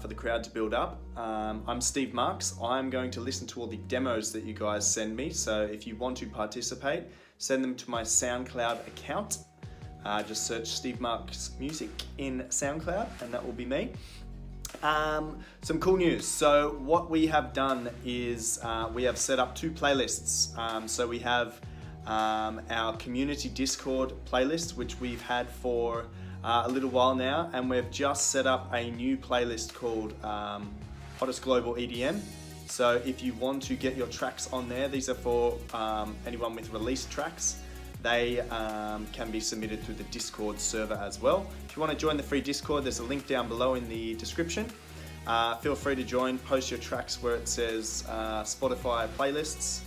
for the crowd to build up. I'm Steve Marks. I'm going to listen to all the demos that you guys send me. So if you want to participate, send them to my SoundCloud account. Just search Steve Marks Music in SoundCloud and that will be me. Some cool news. So what we have done is we have set up 2 playlists. So we have our community Discord playlist, which we've had for a little while now, and we've just set up a new playlist called Hottest Global EDM. So if you want to get your tracks on there, these are for anyone with released tracks. They can be submitted through the Discord server as well. If you want to join the free Discord, there's a link down below in the description. Feel free to join, post your tracks where it says Spotify playlists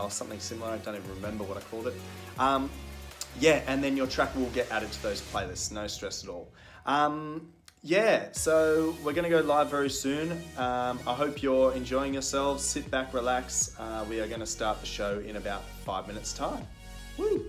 or something similar. I don't even remember what I called it. Yeah, and then your track will get added to those playlists, no stress at all. Yeah, so we're gonna go live very soon. I hope you're enjoying yourselves. Sit back, relax. We are gonna start the show in about 5 minutes time. Woo!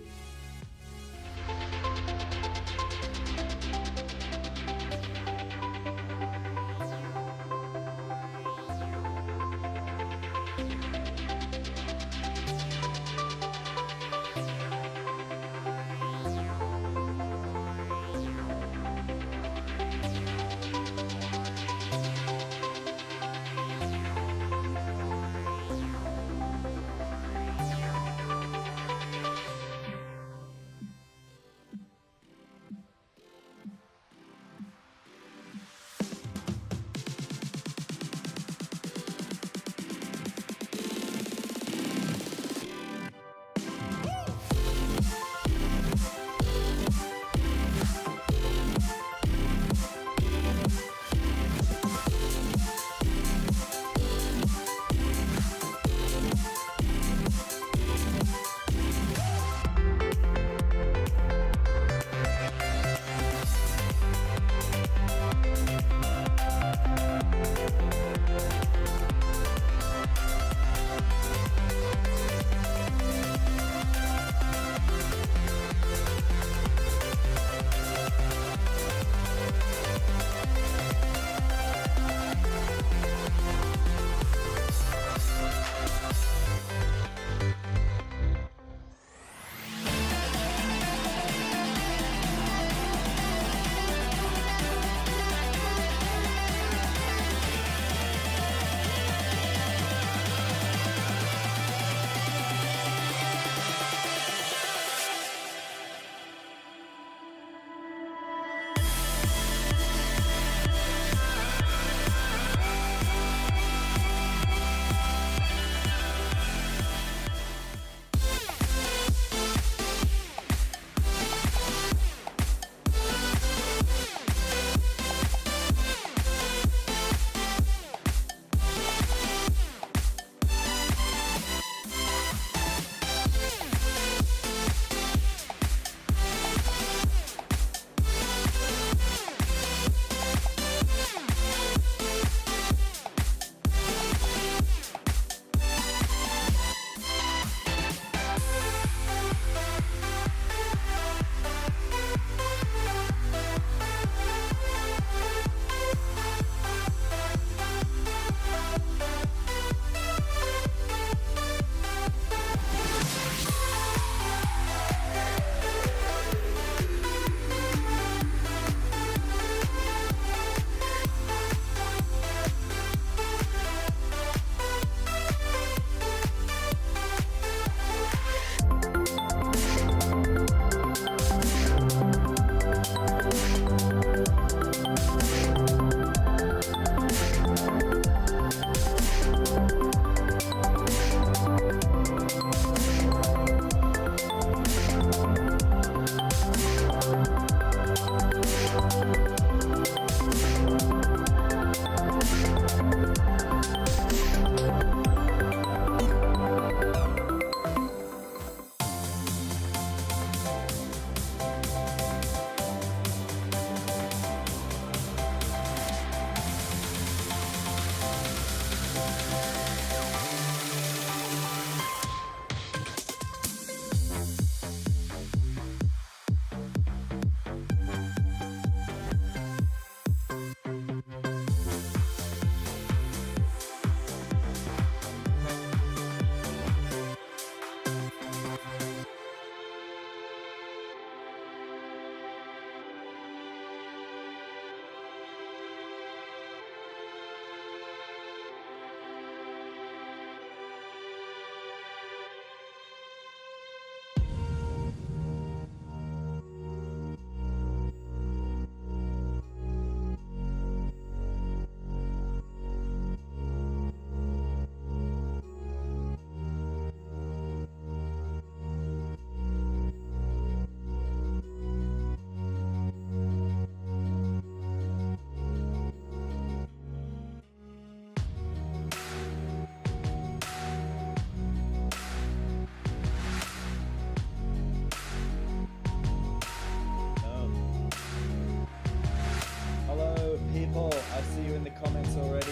you in the comments already.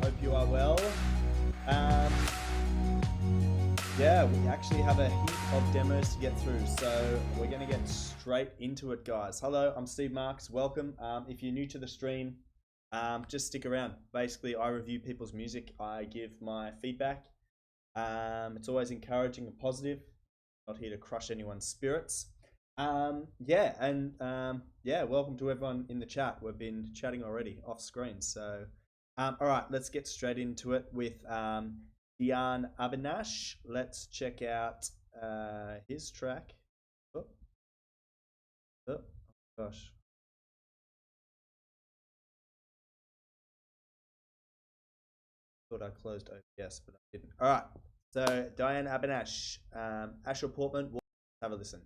Hope you are well. Yeah, we actually have a heap of demos to get through, so we're going to get straight into it, guys. Hello, I'm Steve Marks. Welcome. If you're new to the stream, just stick around. Basically, I review people's music. I give my feedback. It's always encouraging and positive. Not here to crush anyone's spirits. Yeah, welcome to everyone in the chat. We've been chatting already off screen. So, all right, let's get straight into it with Diane Abenash. Let's check out his track. Oh gosh. Thought I closed OBS, but I didn't. All right, so Diane Abenash, Asher Portman. Have a listen.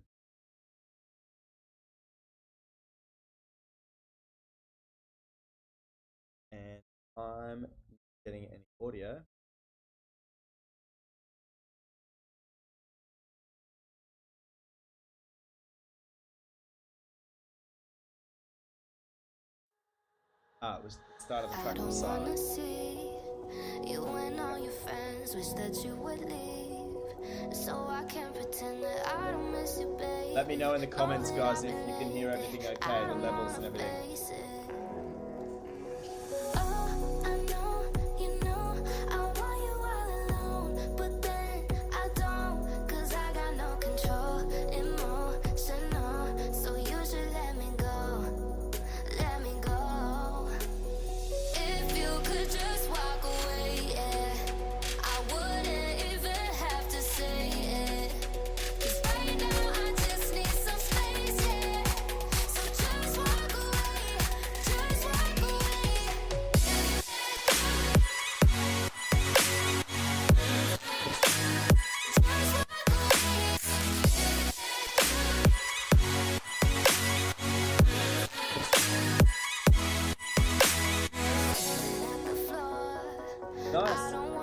And I'm getting any audio. It was the start of the track. I don't wanna see you and all your friends wish that you would leave, so I can't pretend that I don't miss you, babe. Let me know in the comments, guys, if you can hear everything okay, the levels and everything.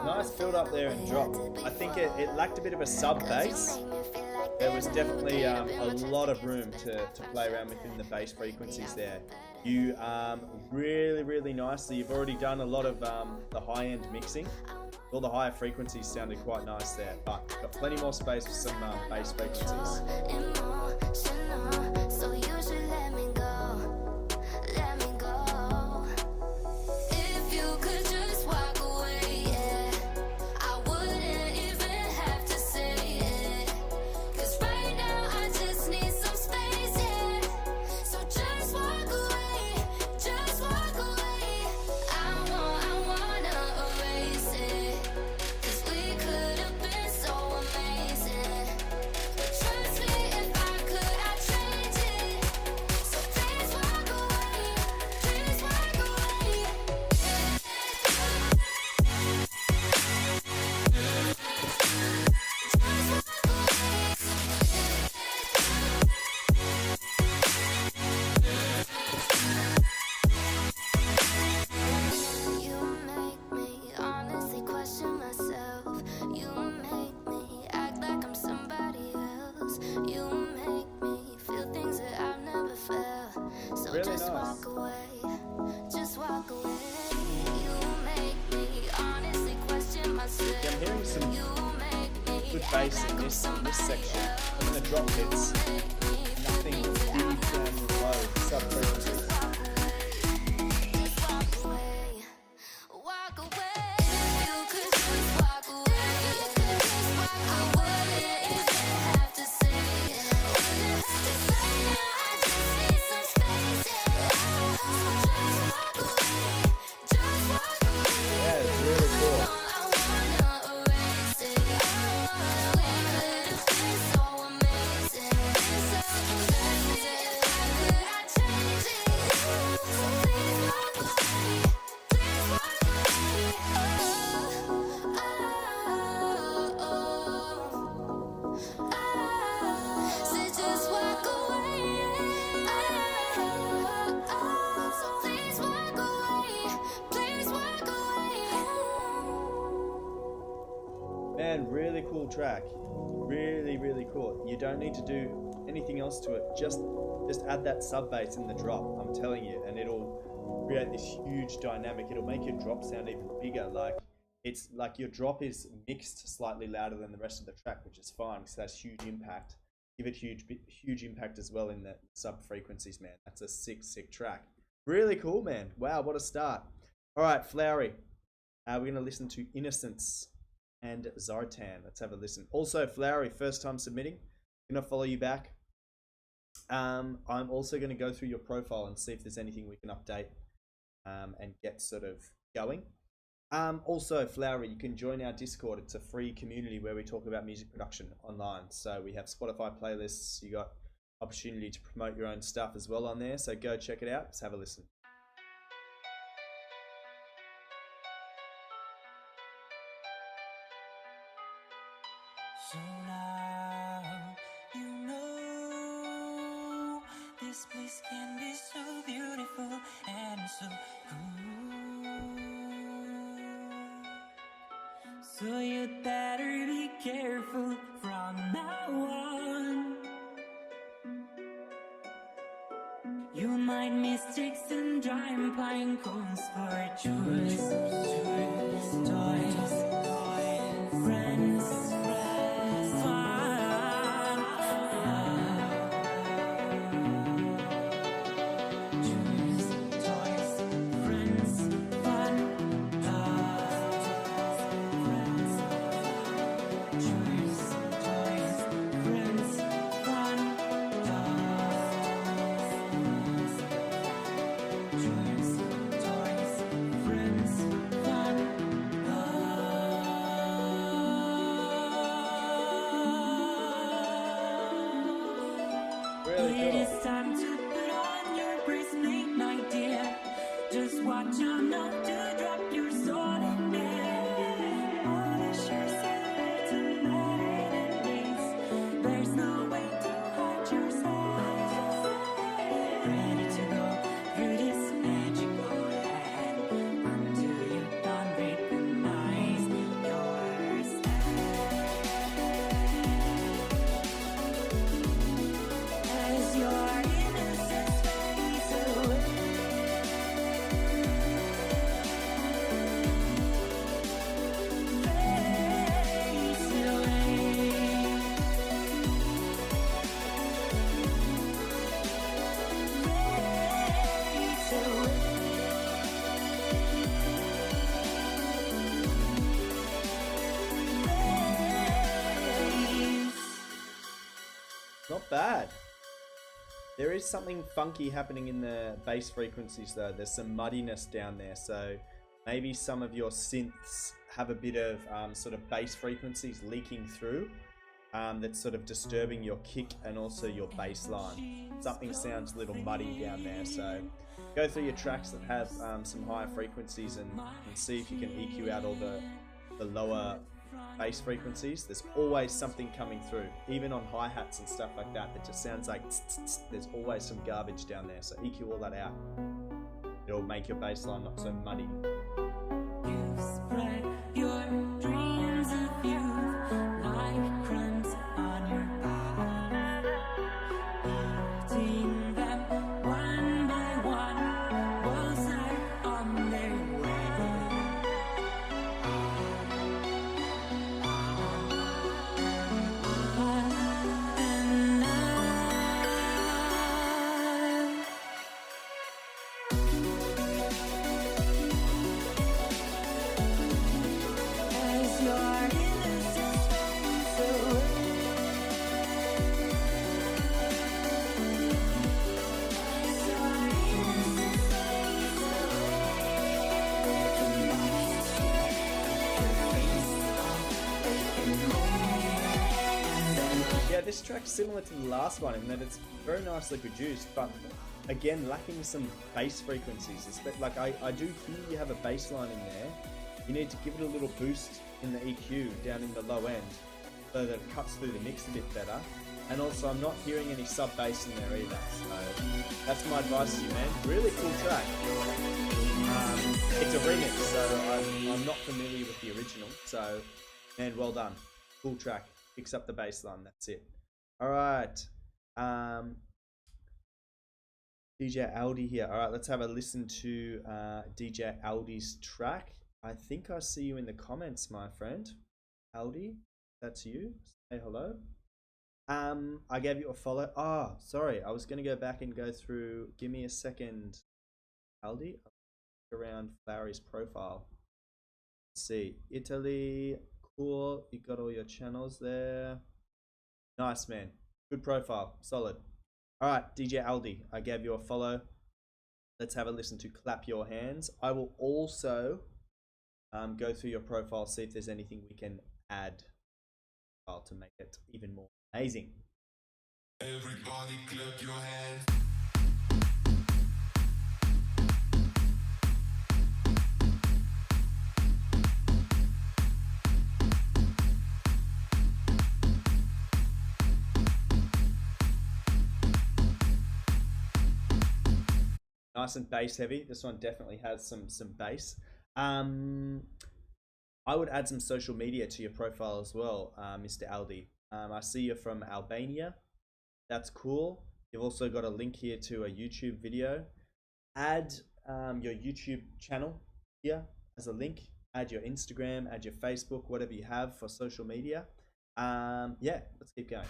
Nice build up there and drop. I think it lacked a bit of a sub bass. There was definitely a lot of room to play around within the bass frequencies there. You really nicely. You've already done a lot of the high end mixing. All the higher frequencies sounded quite nice there, but got plenty more space for some bass frequencies. Really nice. Yeah, I'm hearing some good bass in this section. And the drop hits, nothing really down low, sub frequencies. Man, really cool track. Really cool. You don't need to do anything else to it. Just add that sub bass in the drop. I'm telling you, and it'll create this huge dynamic. It'll make your drop sound even bigger. Like it's like your drop is mixed slightly louder than the rest of the track, which is fine because that's huge impact. Give it huge impact as well in the sub frequencies, man. That's a sick track. Really cool, man. Wow, what a start. All right, Flowery. We're going to listen to Innocence and Sidechain. Let's have a listen. Also, Flowery, first time submitting. I'm going to follow you back. I'm also going to go through your profile and see if there's anything we can update and get sort of going. Also, Flowery, you can join our Discord. It's a free community where we talk about music production online. So we have Spotify playlists. You got opportunity to promote your own stuff as well on there. So go check it out. Let's have a listen. So now you know this place can be so beautiful and so cool. So you'd better be careful from now on. You might mistake some dry pine cones for toys, toys, friends, fun. Toys, friends, fun, friends. Toys, friends, fun, Really cool. It is time to put on your bracelet, my dear. Just watch out not to drop your sword in there. Polish your silhouette to matter than days. There's no way to hide yourself. Ready to go through this magical land until you don't recognize yourself. As your innocence fades away, fades away, fades away. Not bad. There is something funky happening in the bass frequencies though. There's some muddiness down there, so maybe some of your synths have a bit of sort of bass frequencies leaking through that's sort of disturbing your kick and also your bass line. Something sounds a little muddy down there, so go through your tracks that have some higher frequencies and see if you can EQ out all the lower bass frequencies. There's always something coming through, even on hi-hats and stuff like that. That just sounds like there's always some garbage down there, so EQ all that out. It'll make your bass line not so muddy. You spread your dreams of youth like crumbs on your back, eating them one by one while they're on their way. And as your innocence fades away, as your innocence fades away. Yeah, this track's similar to the last one in that it's very nicely produced, but again, lacking some bass frequencies. Like I do hear you have a bass line in there. You need to give it a little boost in the EQ down in the low end so that it cuts through the mix a bit better. And also, I'm not hearing any sub bass in there either. So that's my advice to you, man. Really cool track. It's a remix, so I'm not familiar with the original. So, man, well done. Cool track. Picks up the bass line. That's it. All right. DJ Aldi here. All right, let's have a listen to DJ Aldi's track. I think I see you in the comments, my friend. Aldi, that's you. Say hello. I gave you a follow. Oh, sorry. I was going to go back and go through. Give me a second, Aldi. Around Flowery's profile. Let's see. Italy. Cool. You got all your channels there. Nice, man. Good profile. Solid. All right, DJ Aldi. I gave you a follow. Let's have a listen to Clap Your Hands. I will also go through your profile, see if there's anything we can add to make it even more amazing. Everybody clap your hands. Nice and bass heavy. This one definitely has some bass. I would add some social media to your profile as well, Mr. Aldi. I see you're from Albania. That's cool. You've also got a link here to a YouTube video. Add your YouTube channel here as a link. Add your Instagram, add your Facebook, whatever you have for social media. Yeah, let's keep going.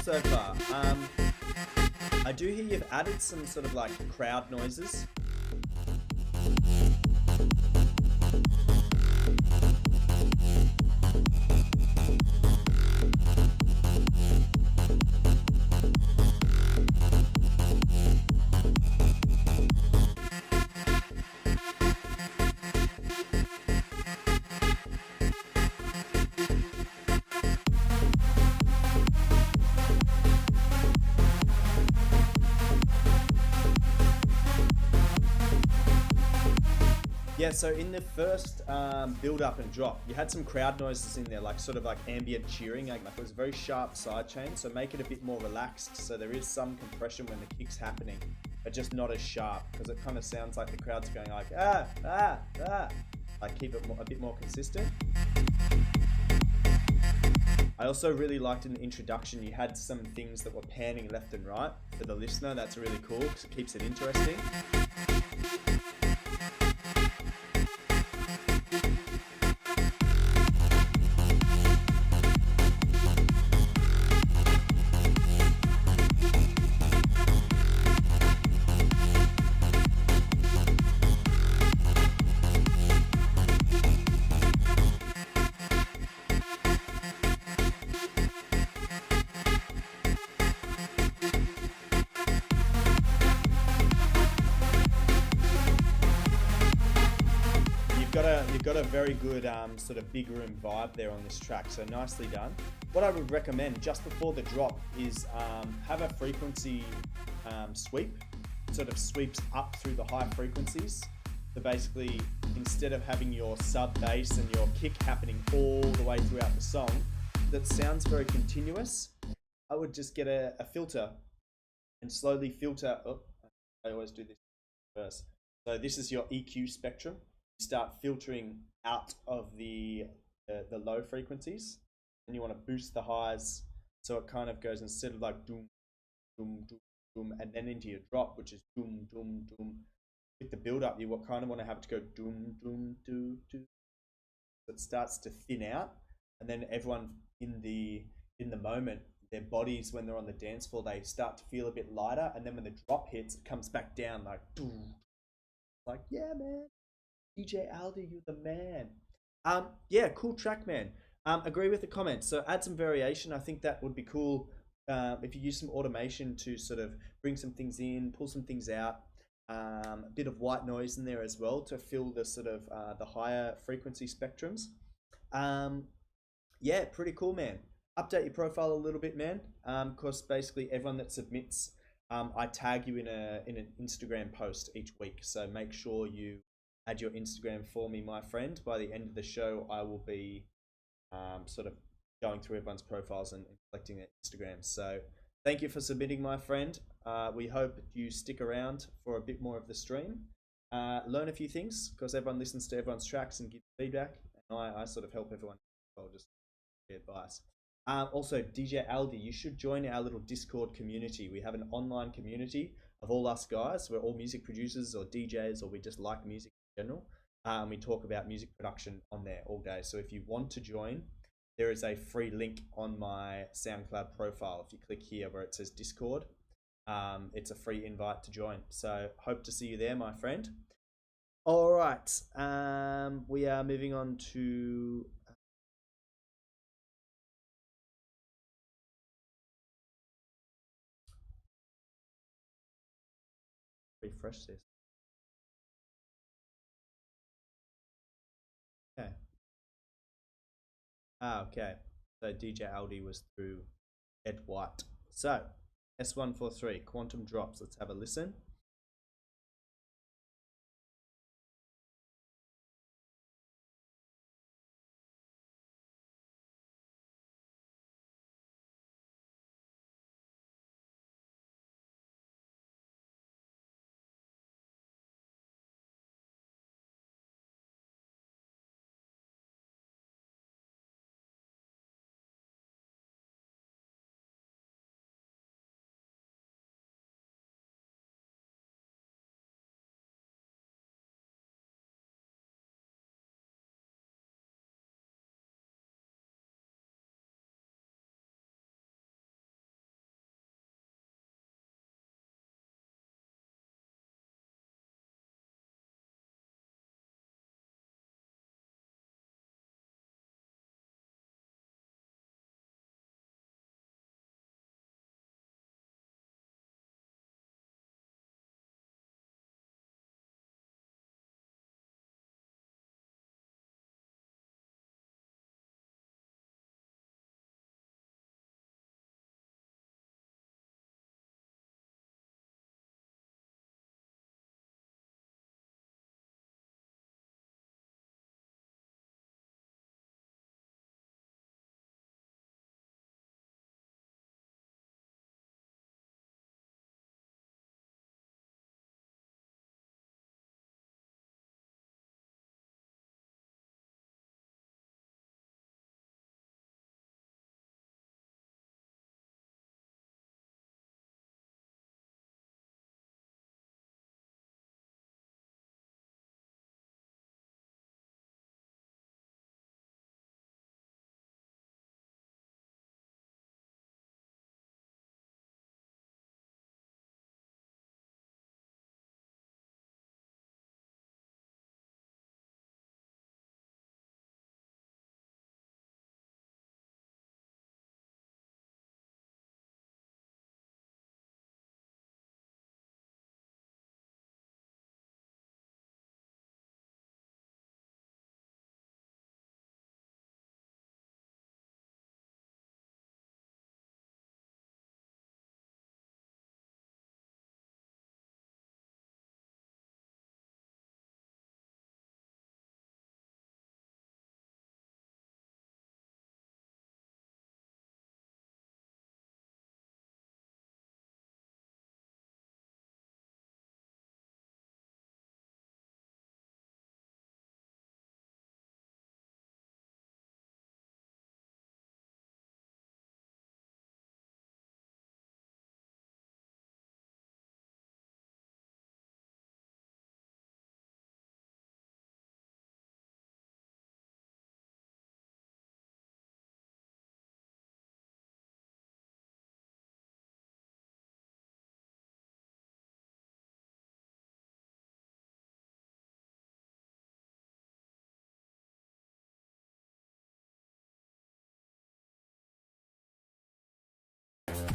So far. I do hear you've added some sort of like crowd noises. Yeah, so in the first build up and drop, you had some crowd noises in there, like sort of like ambient cheering. Like it was a very sharp sidechain, so make it a bit more relaxed. So there is some compression when the kick's happening, but just not as sharp, because it kind of sounds like the crowd's going like ah ah ah. Like keep it a bit more consistent. I also really liked in the introduction you had some things that were panning left and right for the listener. That's really cool because it keeps it interesting. You've got a very good sort of big room vibe there on this track, so nicely done. What I would recommend just before the drop is have a frequency sweep. It sort of sweeps up through the high frequencies. So basically, instead of having your sub bass and your kick happening all the way throughout the song, that sounds very continuous. I would just get a filter and slowly filter. Oh, I always do this first. So this is your EQ spectrum. Start filtering out of the low frequencies, and you want to boost the highs, so it kind of goes instead of like doom doom doom doom and then into your drop, which is doom doom doom. With the build up, you kind of want to have it to go doom doom doo doo. So it starts to thin out, and then everyone in the moment, their bodies when they're on the dance floor, they start to feel a bit lighter, and then when the drop hits, it comes back down like doom. Like yeah, man. DJ Aldi, you're the man. Yeah, cool track, man. Agree with the comments. So add some variation. I think that would be cool. if you use some automation to sort of bring some things in, pull some things out, a bit of white noise in there as well to fill the sort of the higher frequency spectrums. Um, yeah, pretty cool, man. Update your profile a little bit, man. Because basically everyone that submits, I tag you in an Instagram post each week. So make sure you add your Instagram for me, my friend. By the end of the show, I will be sort of going through everyone's profiles and collecting their Instagrams. So thank you for submitting, my friend. We hope you stick around for a bit more of the stream. Learn a few things because everyone listens to everyone's tracks and gives feedback. And I sort of help everyone. Well, just advice. Also, DJ Aldi, you should join our little Discord community. We have an online community of all us guys. We're all music producers or DJs, or we just like music in general. We talk about music production on there all day. So if you want to join, there is a free link on my SoundCloud profile. If you click here where it says Discord, it's a free invite to join. So hope to see you there, my friend. All right, we are moving on to refresh this. Okay. Okay. So DJ Aldi was through Ed White. So S143 Quantum Drops. Let's have a listen.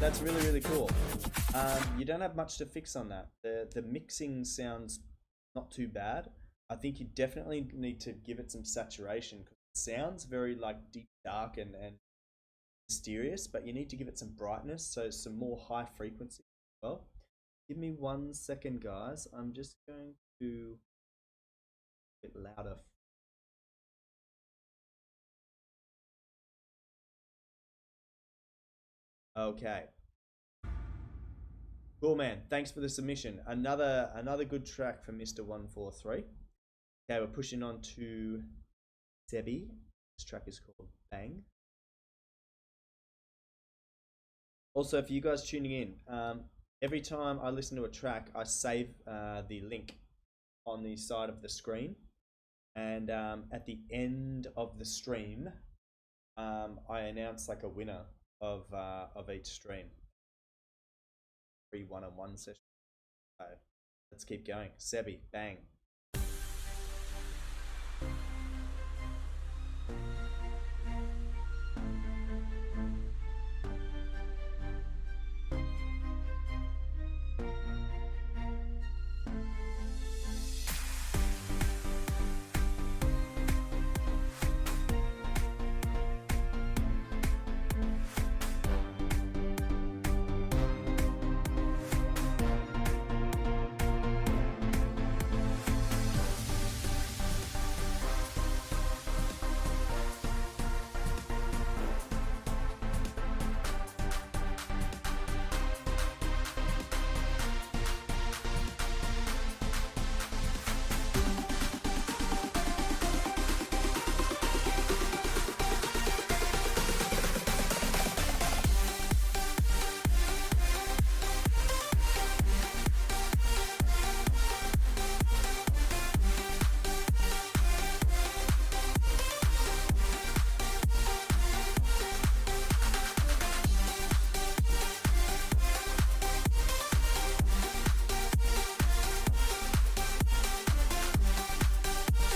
that's really cool. You don't have much to fix on that. The mixing sounds not too bad. I think you definitely need to give it some saturation because it sounds very like deep, dark and mysterious, but you need to give it some brightness, so some more high frequency as well. Give me 1 second, guys. I'm just going to a bit louder. Okay. Cool, man. Thanks for the submission. Another good track for Mr. 143. Okay, we're pushing on to Sebby. This track is called Bang. Also, for you guys tuning in, every time I listen to a track, I save the link on the side of the screen. And at the end of the stream, I announce like a winner of each stream. Free one-on-one session. So let's keep going. Sebby, Bang.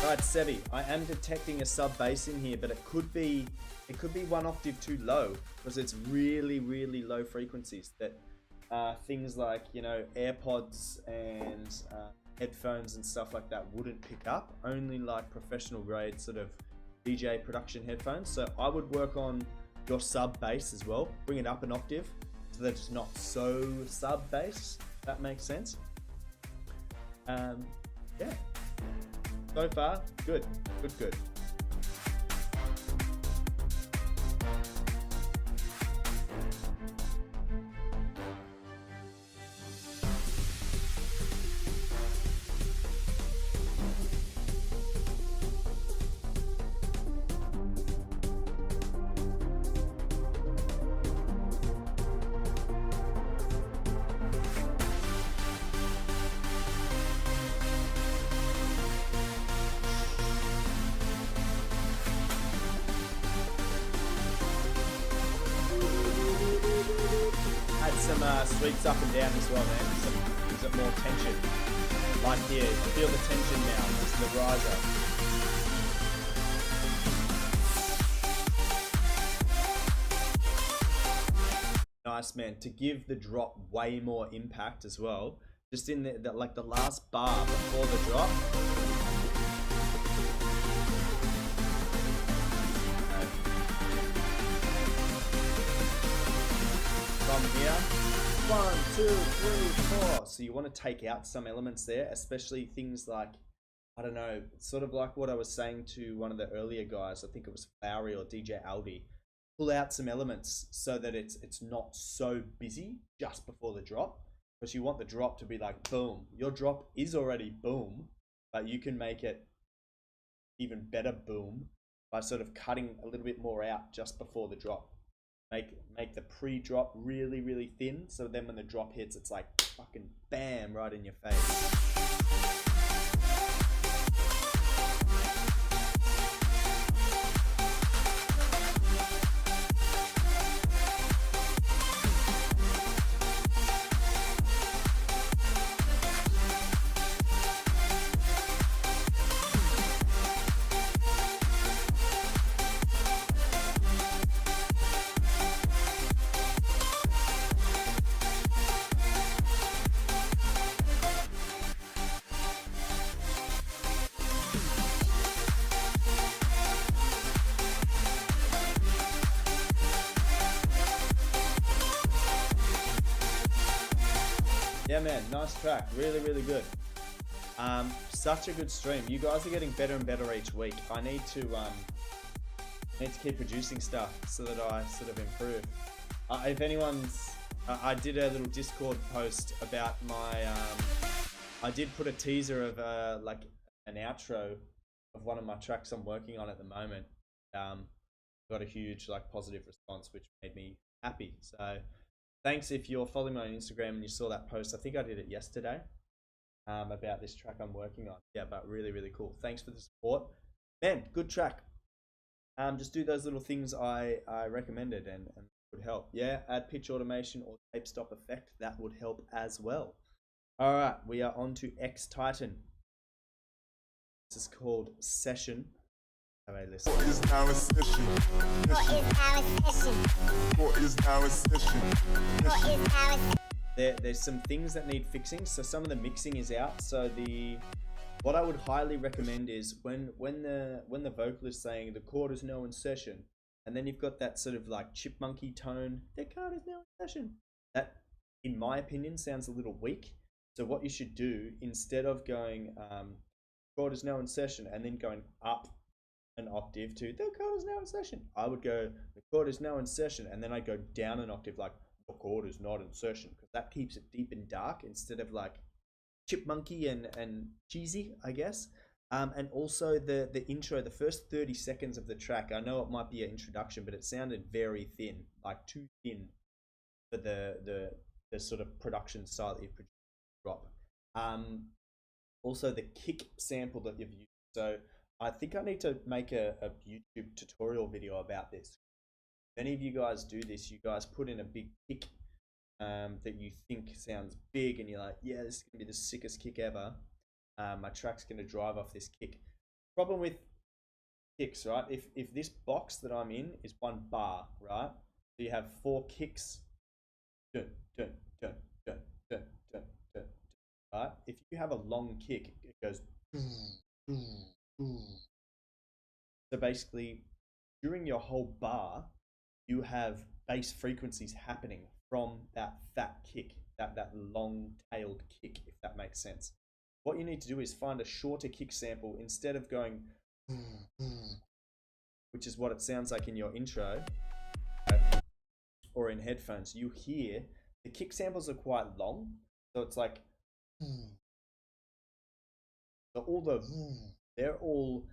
Right, Sebby, I am detecting a sub bass in here, but it could be 1 octave too low because it's really low frequencies that things like, you know, AirPods and headphones and stuff like that wouldn't pick up. Only like professional grade sort of DJ production headphones. So I would work on your sub bass as well. Bring it up an octave so that it's not so sub bass. That makes sense. Yeah. So far, good. Some sweeps up and down as well, man. Some gives it more tension. Like here, feel the tension now. This is the riser. Nice, man. To give the drop way more impact as well. Just in the like the last bar before the drop. From here, 1, 2, 3, 4. So you want to take out some elements there, especially things like, I don't know, sort of like what I was saying to one of the earlier guys. I think it was Flowery or DJ Aldi. Pull out some elements so that it's not so busy just before the drop, because you want the drop to be like boom. Your drop is already boom, but you can make it even better boom by sort of cutting a little bit more out just before the drop. Make the pre-drop really thin, so then when the drop hits, it's like fucking bam right in your face. Yeah, man, nice track. Really, really good. Such a good stream. You guys are getting better and better each week. I need to keep producing stuff so that I sort of improve. If anyone's, I did a little Discord post about my. I did put a teaser of like an outro of one of my tracks I'm working on at the moment. Got a huge like positive response, which made me happy. So thanks if you're following me on Instagram and you saw that post. I think I did it yesterday. About this track I'm working on. Yeah, but really, really cool. Thanks for the support. Man, good track. Just do those little things I recommended and would help. Yeah, add pitch automation or tape stop effect. That would help as well. All right, we are on to X Titan. This is called Session. Have a listen. What is now a session? What is our session? What is now a session? What is our There's some things that need fixing. So some of the mixing is out. So what I would highly recommend is when the vocal is saying the chord is now in session, and then you've got that sort of like chipmunky tone, the chord is now in session. That, in my opinion, sounds a little weak. So what you should do, instead of going chord is now in session and then going up an octave to the chord is now in session, I would go the chord is now in session and then I go down an octave like the chord is not in session, because that keeps it deep and dark instead of like chipmunky and cheesy, I guess. And also the intro, the first 30 seconds of the track, I know it might be an introduction, but it sounded very thin, like too thin for the sort of production style that you produce. Drop. Also the kick sample that you've used. So I think I need to make a YouTube tutorial video about this. If any of you guys do this, you guys put in a big kick that you think sounds big and you're like, yeah, this is gonna be the sickest kick ever. My track's gonna drive off this kick. Problem with kicks, right? If this box that I'm in is one bar, right? So you have 4 kicks. Dun, dun, dun, dun, dun, dun, dun, right? If you have a long kick, it goes. So basically, during your whole bar, you have bass frequencies happening from that fat kick, that long-tailed kick, if that makes sense. What you need to do is find a shorter kick sample instead of going, which is what it sounds like in your intro or in headphones. You hear the kick samples are quite long, so it's like, so all they're all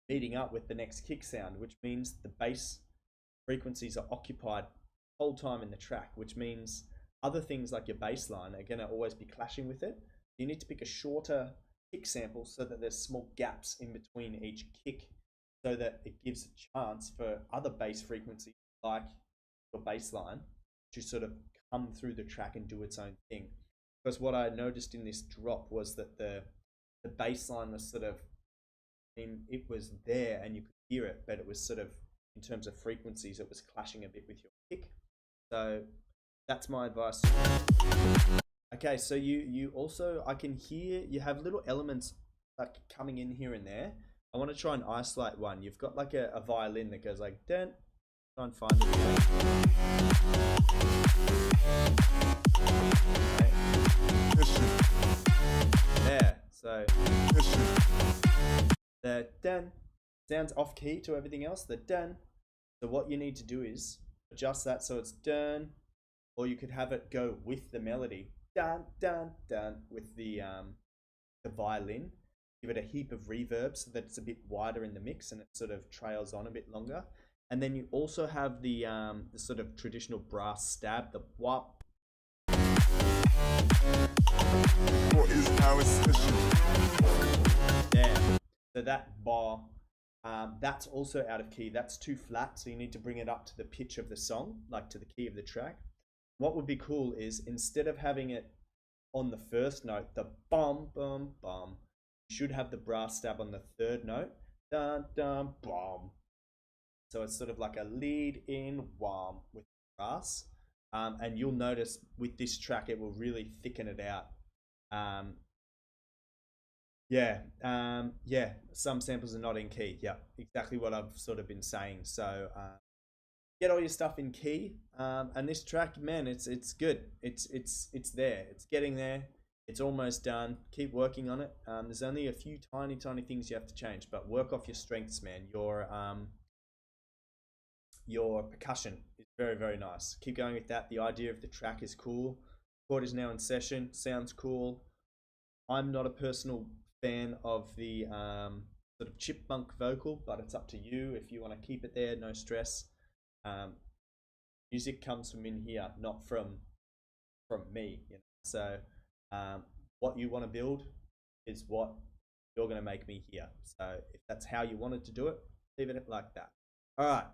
meeting up with the next kick sound, which means the bass frequencies are occupied the whole time in the track, which means other things like your bass line are going to always be clashing with it. You need to pick a shorter kick sample so that there's small gaps in between each kick, so that it gives a chance for other bass frequencies like your bass line to sort of come through the track and do its own thing. Because what I noticed in this drop was that the bass line was sort of, it was there and you could hear it, but it was sort of, in terms of frequencies, it was clashing a bit with your kick. So that's my advice. Okay, so you also, I can hear you have little elements like coming in here and there. I want to try and isolate one. You've got like a violin that goes like dun. Try and find it. Okay. There. So the dun sounds off key to everything else. The dun. So what you need to do is adjust that so it's dun, or you could have it go with the melody. Dun dun dun with the violin. Give it a heap of reverb so that it's a bit wider in the mix and it sort of trails on a bit longer. And then you also have the sort of traditional brass stab, the wop. What is our session? Yeah. So that bar, that's also out of key. That's too flat, so you need to bring it up to the pitch of the song, like to the key of the track. What would be cool is instead of having it on the first note, the bum bum bum, you should have the brass stab on the third note. Dun dun bum. So it's sort of like a lead in wham with brass. And you'll notice with this track, it will really thicken it out. Yeah, some samples are not in key. Yeah, exactly what I've sort of been saying. So get all your stuff in key. And this track, man, it's good. It's there. It's getting there. It's almost done. Keep working on it. There's only a few tiny things you have to change, but work off your strengths, man. Your percussion is very nice. Keep going with that. The idea of the track is cool. Chord is now in session. Sounds cool. I'm not a personal fan of the sort of chipmunk vocal, but it's up to you if you want to keep it there. No stress. Music comes from in here, not from me. You know? So what you want to build is what you're going to make me hear. So if that's how you wanted to do it, leave it like that. All right,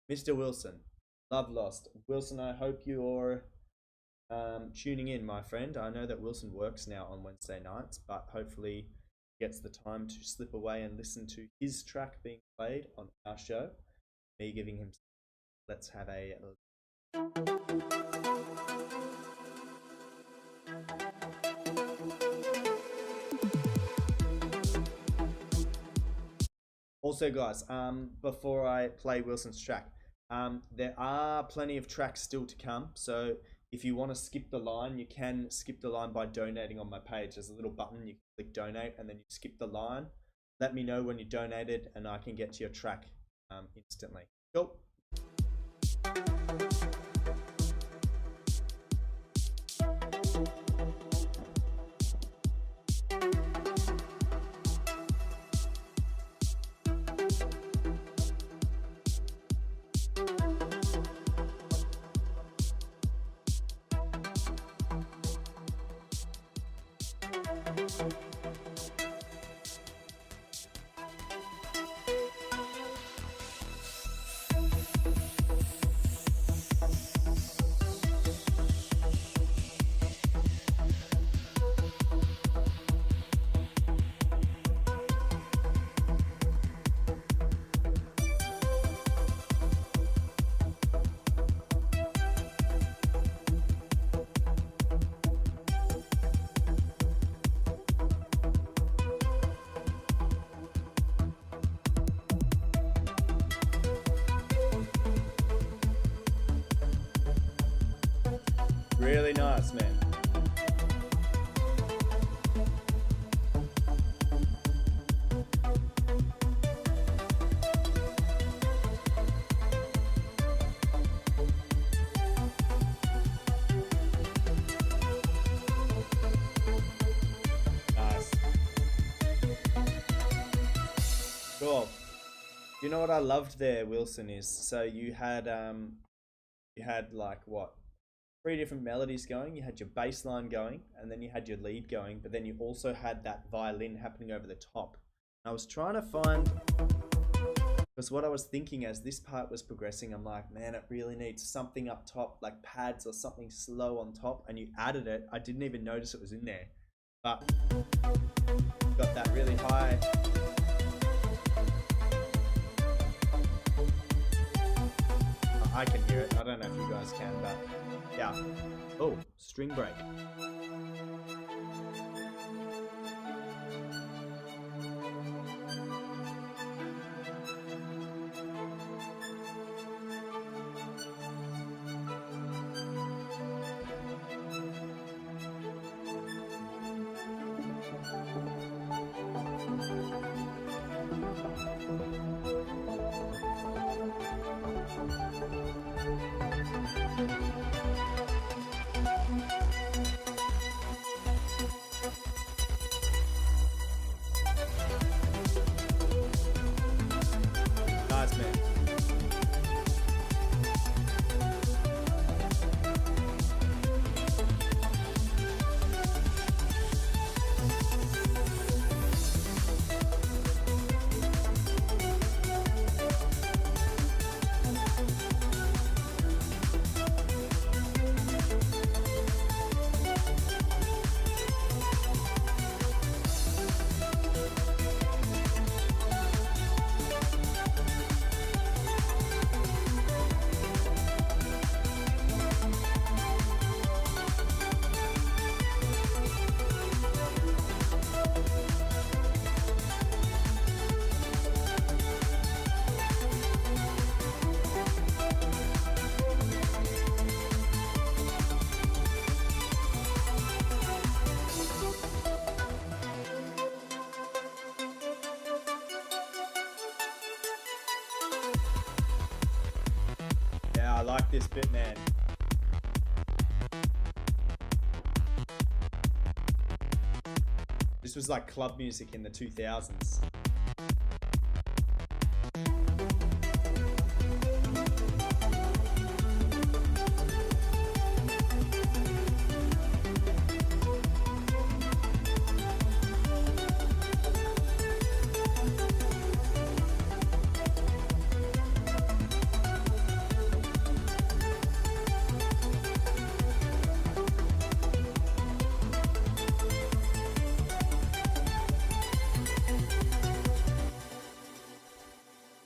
Mr. Wilson, Love Lost. Wilson, I hope you're tuning in, my friend. I know that Wilson works now on Wednesday nights, but hopefully gets the time to slip away and listen to his track being played on our show. Me giving him. Let's have a. Also, guys, before I play Wilson's track, there are plenty of tracks still to come. So if you want to skip the line, you can skip the line by donating on my page. There's a little button, you click donate, and then you skip the line. Let me know when you donated, and I can get to your track instantly. Cool. Really nice, man. Nice. Cool. You know what I loved there, Wilson, is so you had like what? 3 different melodies going. You had your bass line going, and then you had your lead going, but then you also had that violin happening over the top. I was trying to find, because what I was thinking as this part was progressing, I'm like, man, it really needs something up top, like pads or something slow on top, and you added it. I didn't even notice it was in there, but got that really high. I can hear it. I don't know if you guys can, but yeah. Oh, string break. I like this bit, man. This was like club music in the 2000s.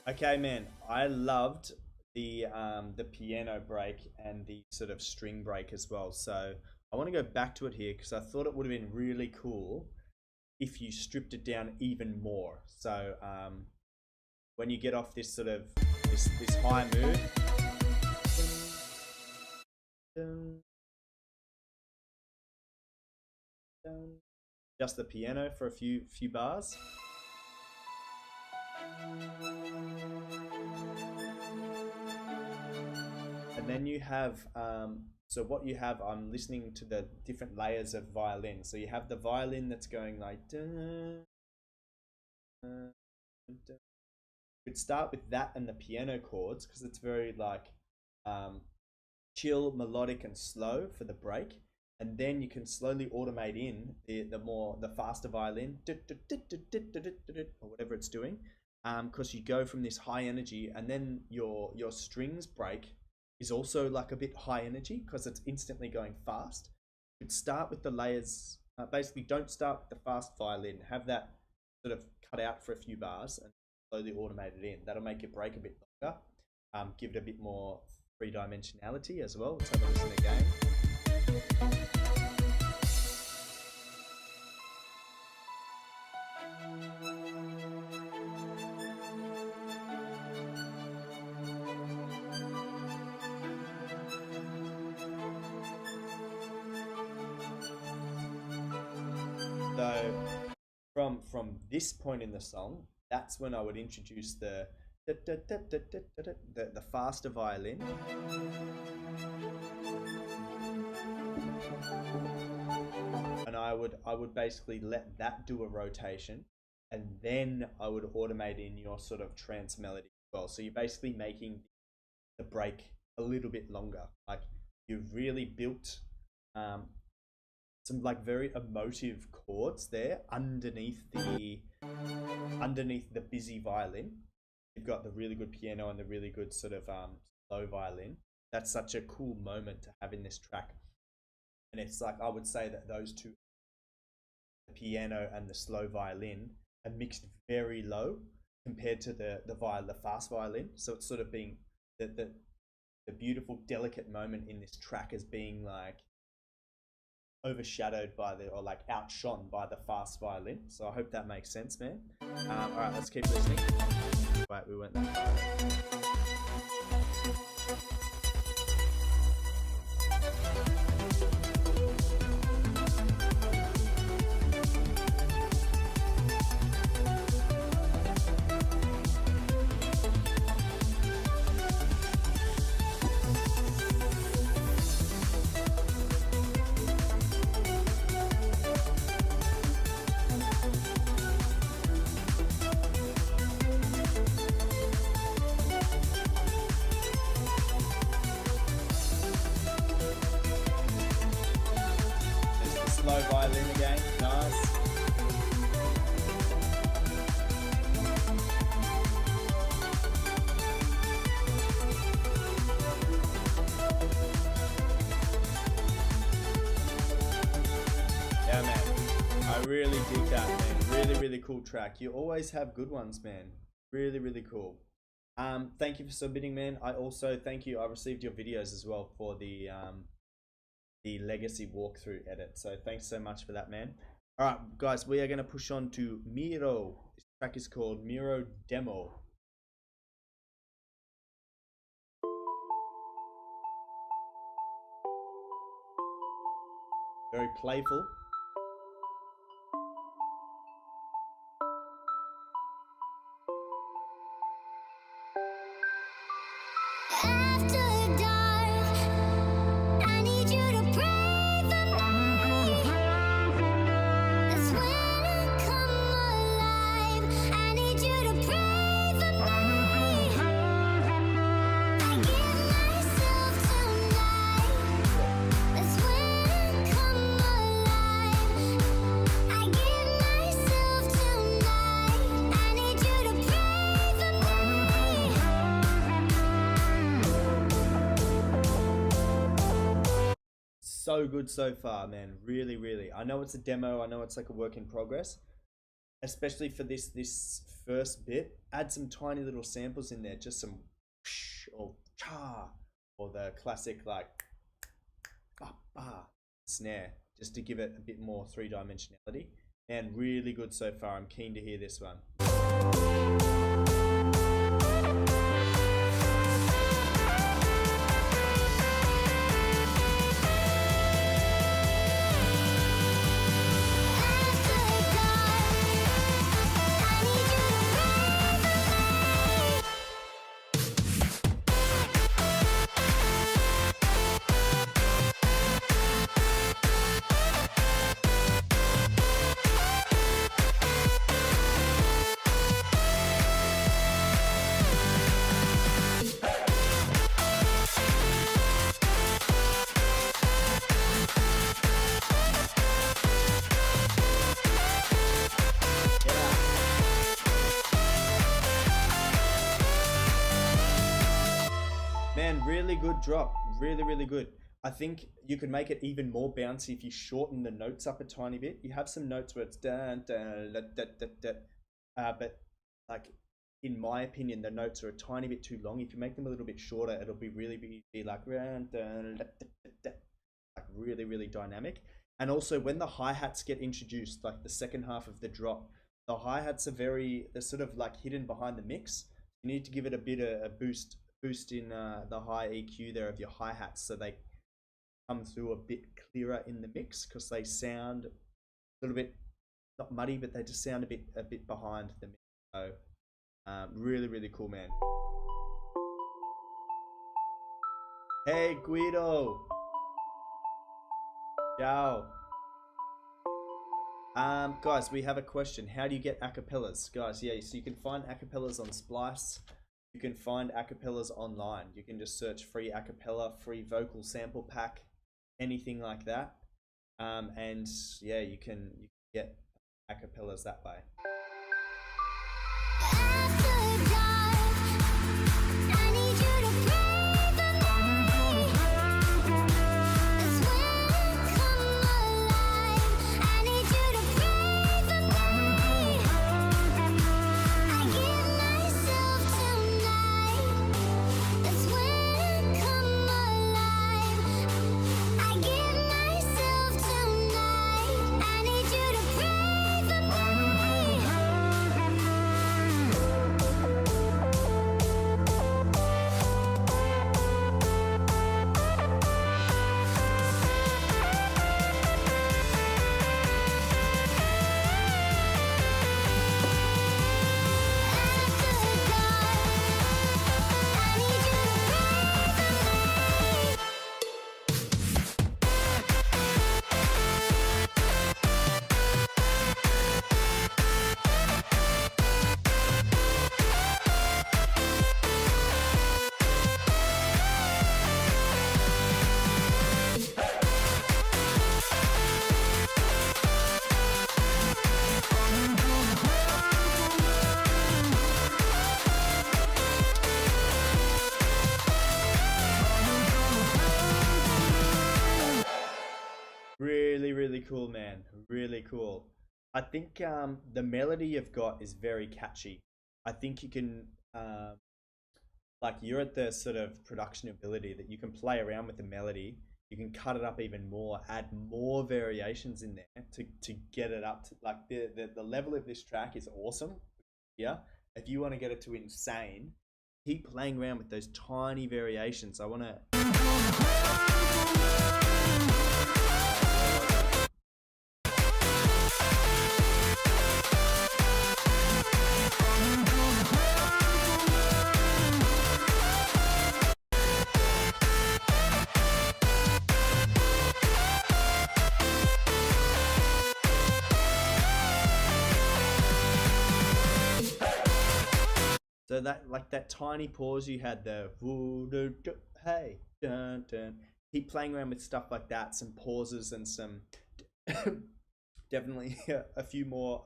Okay, man, I loved the piano break and the sort of string break as well. So I want to go back to it here because I thought it would have been really cool if you stripped it down even more. So when you get off this sort of this high mood, just the piano for a few bars. And then you have, so what you have, I'm listening to the different layers of violin. So you have the violin that's going like, dun, dun, dun. You could start with that and the piano chords because it's very like chill, melodic, and slow for the break. And then you can slowly automate in the faster violin, or whatever it's doing, because you go from this high energy, and then your strings break is also like a bit high energy because it's instantly going fast. You could start with the layers, basically don't start with the fast violin, have that sort of cut out for a few bars and slowly automate it in. That'll make it break a bit longer, give it a bit more three-dimensionality as well. Let's have a listen again. So from this point in the song, that's when I would introduce the faster violin. And I would basically let that do a rotation, and then I would automate in your sort of trance melody as well. So you're basically making the break a little bit longer. Like you've really built some like very emotive chords there underneath the busy violin. You've got the really good piano and the really good sort of slow violin. That's such a cool moment to have in this track. And it's like, I would say that those two, the piano and the slow violin, are mixed very low compared to the fast violin. So it's sort of being the beautiful, delicate moment in this track as being like overshadowed by or like outshone by the fast violin. So I hope that makes sense, man. All right, let's keep listening. Wait, we went that far. Slow violin again, nice. Yeah, man, I really dig that, man. Really cool track. You always have good ones, man. Really cool. Thank you for submitting, man. I also thank you. I received your videos as well for the legacy walkthrough edit. So thanks so much for that, man. All right, guys, we are going to push on to Miro. This track is called Miro Demo. Very playful. After dark. so good so far, man. Really, really. I know it's a demo. I know it's like a work in progress, especially for this first bit. Add some tiny little samples in there, just some whoosh or cha, or the classic like ba ba snare, just to give it a bit more three-dimensionality. And really good so far. I'm keen to hear this one. Man, really good drop. Really, really good. I think you could make it even more bouncy if you shorten the notes up a tiny bit. You have some notes where it's dun, dun, da, da, da, da. But like, in my opinion, the notes are a tiny bit too long. If you make them a little bit shorter, it'll be really be like, dun, dun, da, da, da, da. Like really, really dynamic. And also when the hi-hats get introduced, like the second half of the drop, the hi-hats they're sort of like hidden behind the mix. You need to give it a bit of a boost in the high EQ there of your hi-hats, so they come through a bit clearer in the mix, because they sound a little bit not muddy, but they just sound a bit behind the mix. So really, really cool, man. Hey Guido, ciao. Guys, we have a question. How do you get acapellas? Guys, yeah, so you can find acapellas on Splice. You can find acapellas online. You can just search free acapella, free vocal sample pack, anything like that. And yeah, you can get acapellas that way. Really cool, man. Really cool. I think the melody you've got is very catchy. I think you can like, you're at the sort of production ability that you can play around with the melody. You can cut it up even more, add more variations in there to get it up to like the level of this track is awesome. Yeah. If you want to get it to insane, keep playing around with those tiny variations. I want to so that, like that tiny pause you had, the hey dun dun, keep playing around with stuff like that, some pauses and some definitely a few more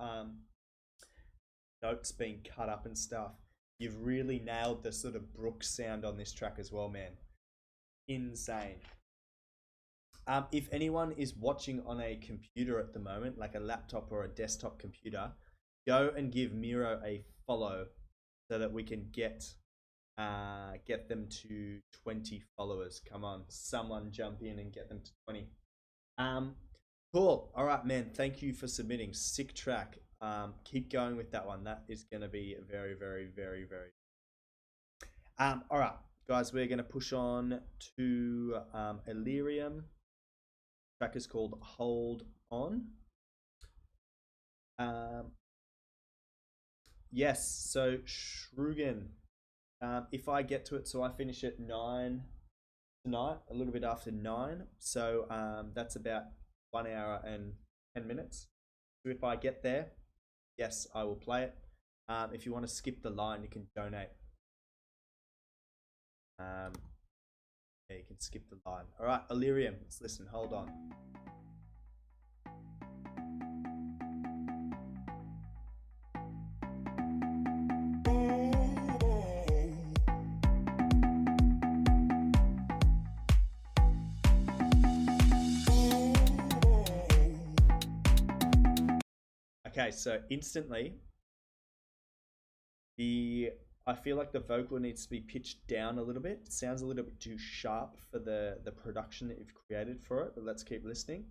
notes being cut up and stuff. You've really nailed the sort of Brooks sound on this track as well, man. Insane. If anyone is watching on a computer at the moment, like a laptop or a desktop computer, go and give Miro a follow so that we can get them to 20 followers. Come on, someone jump in and get them to 20. Cool. All right, man. Thank you for submitting. Sick track. Keep going with that one. That is going to be very, very, very, very. All right, guys. We're going to push on to Illyrium. The track is called Hold On. Yes. So Shrugan. If I get to it, so I finish at 9 tonight, a little bit after 9. So that's about 1 hour and 10 minutes. So if I get there, yes, I will play it. If you want to skip the line, you can donate. Yeah, you can skip the line. All right, Illyrium, let's listen. Hold on. Okay, so instantly, I feel like the vocal needs to be pitched down a little bit. It sounds a little bit too sharp for the production that you've created for it, but let's keep listening.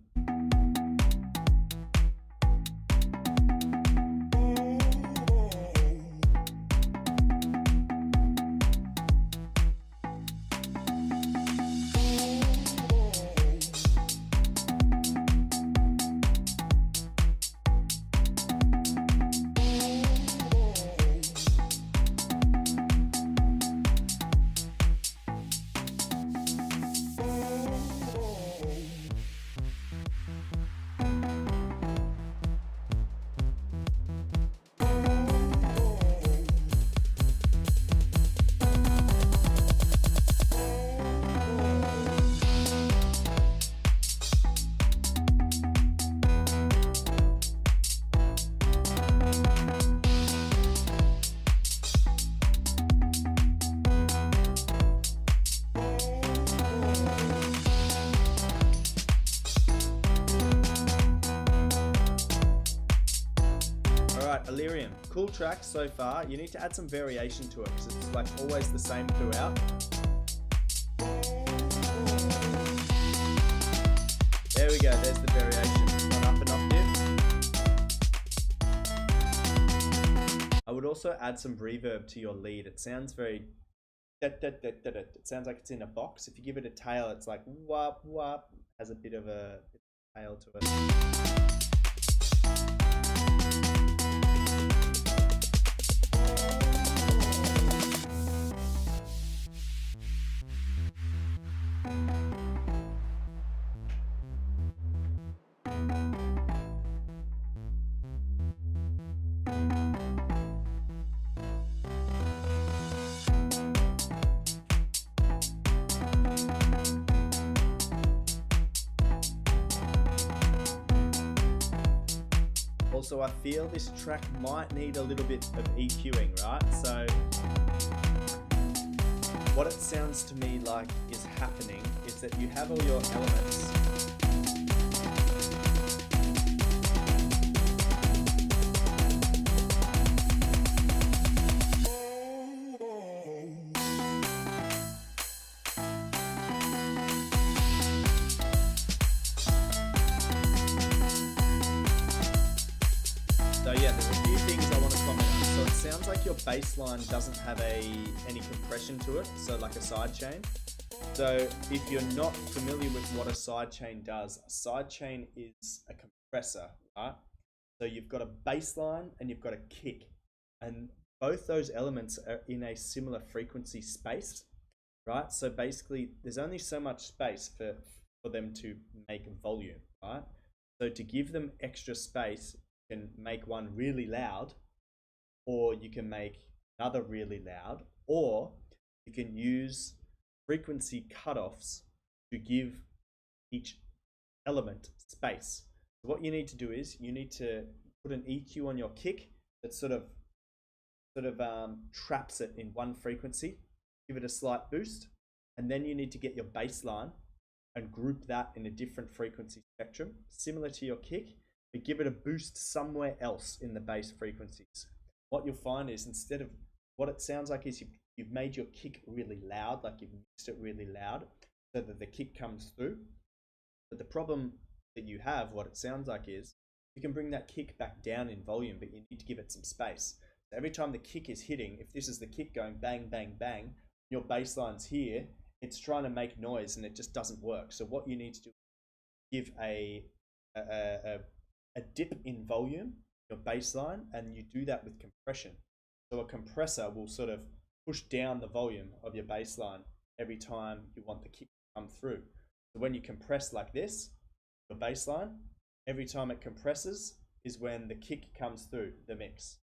Illyrium, cool track so far. You need to add some variation to it because it's like always the same throughout. There we go, there's the variation. It's not up an octave. I would also add some reverb to your lead. It sounds very it sounds like it's in a box. If you give it a tail, it's like wop wop, has a bit of a tail to it. Also, I feel this track might need a little bit of EQing, right? So what it sounds to me like is happening is that you have all your elements. So yeah, there's a few things I want to comment on. So it sounds like your bass line doesn't have any compression to it, so like a sidechain. So if you're not familiar with what a sidechain does, a sidechain is a compressor, right? So you've got a bass line and you've got a kick, and both those elements are in a similar frequency space, right? So basically there's only so much space for them to make volume, right? So to give them extra space, you can make one really loud, or you can make another really loud, or you can use frequency cutoffs to give each element space. So what you need to do is you need to put an EQ on your kick that sort of traps it in one frequency, give it a slight boost, and then you need to get your bass line and group that in a different frequency spectrum, similar to your kick, but give it a boost somewhere else in the bass frequencies. What you'll find is instead of what it sounds like is you've made your kick really loud, like you've mixed it really loud so that the kick comes through. But the problem that you have, what it sounds like is, you can bring that kick back down in volume, but you need to give it some space. So every time the kick is hitting, if this is the kick going bang, bang, bang, your bass line's here, it's trying to make noise and it just doesn't work. So what you need to do is give a dip in volume, your bass line, and you do that with compression. So a compressor will sort of push down the volume of your bass line every time you want the kick to come through. So when you compress like this, your bass line, every time it compresses is when the kick comes through the mix.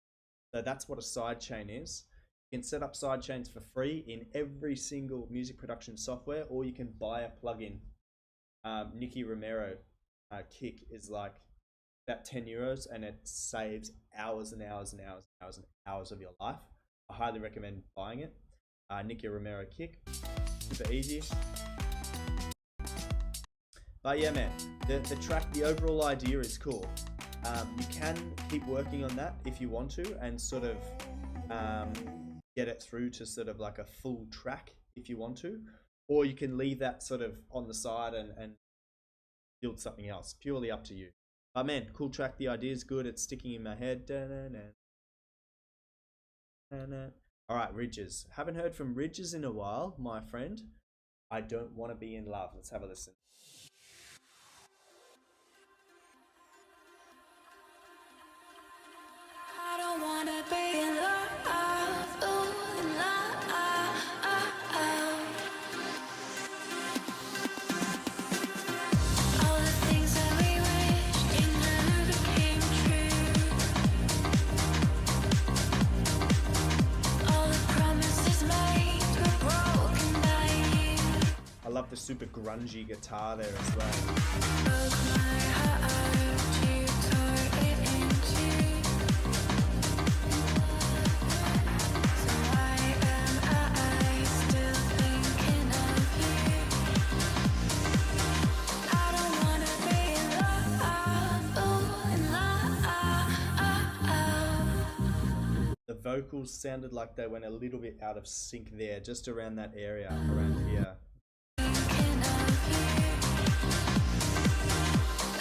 So that's what a sidechain is. You can set up sidechains for free in every single music production software, or you can buy a plugin. Nicky Romero kick is like about 10 euros and it saves hours and hours and hours and hours and hours of your life. I highly recommend buying it. Nicky Romero kick, super easy. But yeah, man, the track, the overall idea is cool. You can keep working on that if you want to, and sort of get it through to sort of like a full track if you want to, or you can leave that sort of on the side and build something else. Purely up to you. But man, cool track. The idea is good. It's sticking in my head. All right, Ridges. Haven't heard from Ridges in a while, my friend. I don't want to be in love. Let's have a listen. I don't wanna be in love, ooh, in love. All the things that we wished never came true. All the promises made were broken by you. I love the super grungy guitar there as well. Broke my heart, you tore it in two. So why am I still thinking of you? I don't wanna be in love, ooh, in love. The vocals sounded like they went a little bit out of sync there, just around that area, around here. Thinking of you.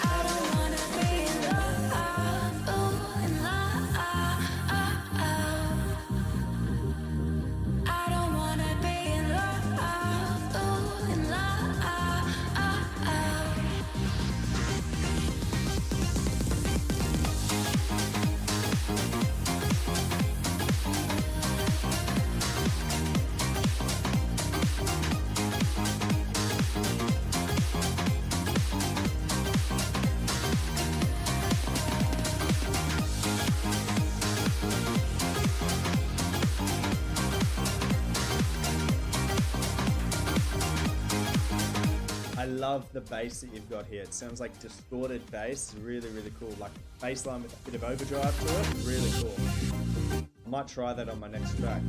I don't wanna be in love, ooh, in love. I don't wanna be in love, ooh, in love. I love the bass that you've got here. It sounds like distorted bass. Really, really cool. Like bass line with a bit of overdrive to it. Really cool. I might try that on my next track.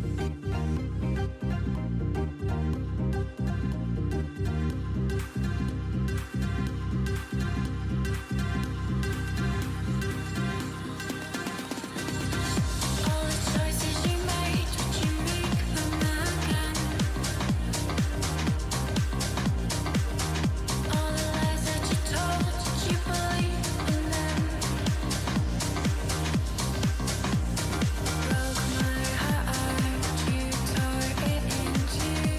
All the choices you made, would you make them again? All the lies that you told, did you believe in them? Broke my heart, you tore it in two.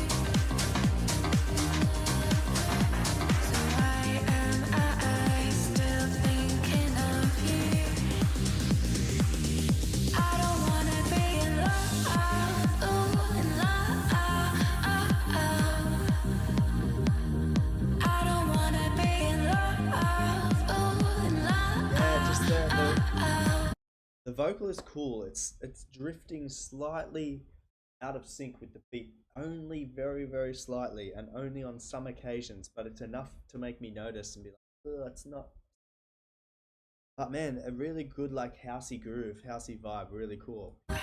So why am I still thinking of you? I don't wanna be in love, ooh, in love. I don't wanna be in love, ooh, in love. Yeah, just the vocal is cool. It's drifting slightly out of sync with the beat, only very, very slightly, and only on some occasions, but it's enough to make me notice and be like, oh, it's not. But man, a really good like housey groove, housey vibe, really cool. I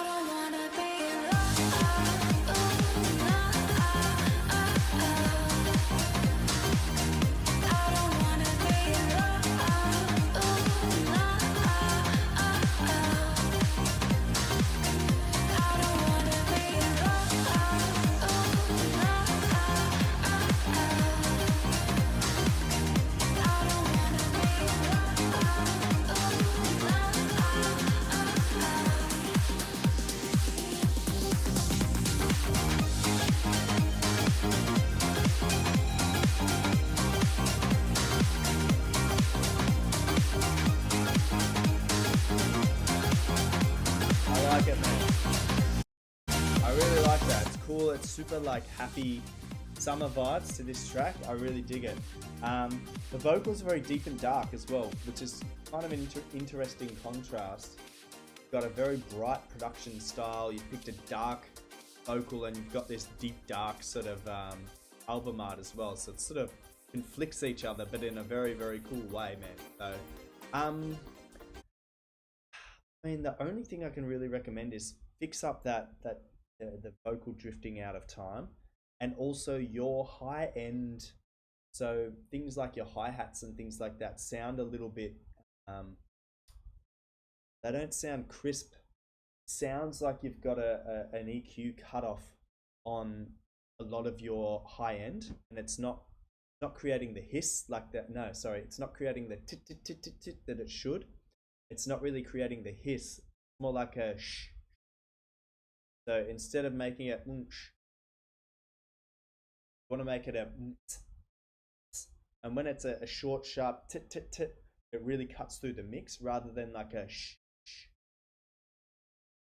don't wanna be in love, ooh, in love. like it, man. I really like that. It's cool. It's super like happy summer vibes to this track. I really dig it. The vocals are very deep and dark as well, which is kind of an interesting contrast. You've got a very bright production style. You picked a dark vocal, and you've got this deep dark sort of album art as well. So it sort of conflicts each other, but in a very, very cool way, man. So, I mean, the only thing I can really recommend is fix up the vocal drifting out of time, and also your high end. So things like your hi-hats and things like that sound a little bit. They don't sound crisp. Sounds like you've got an EQ cutoff on a lot of your high end, and it's not creating the hiss like that. No, sorry, it's not creating the tit tit tit tit tit that it should. It's not really creating the hiss. It's more like a sh. So instead of making it sh, you want to make it a ts. And when it's a short, sharp tit tit tit, it really cuts through the mix rather than like a sh.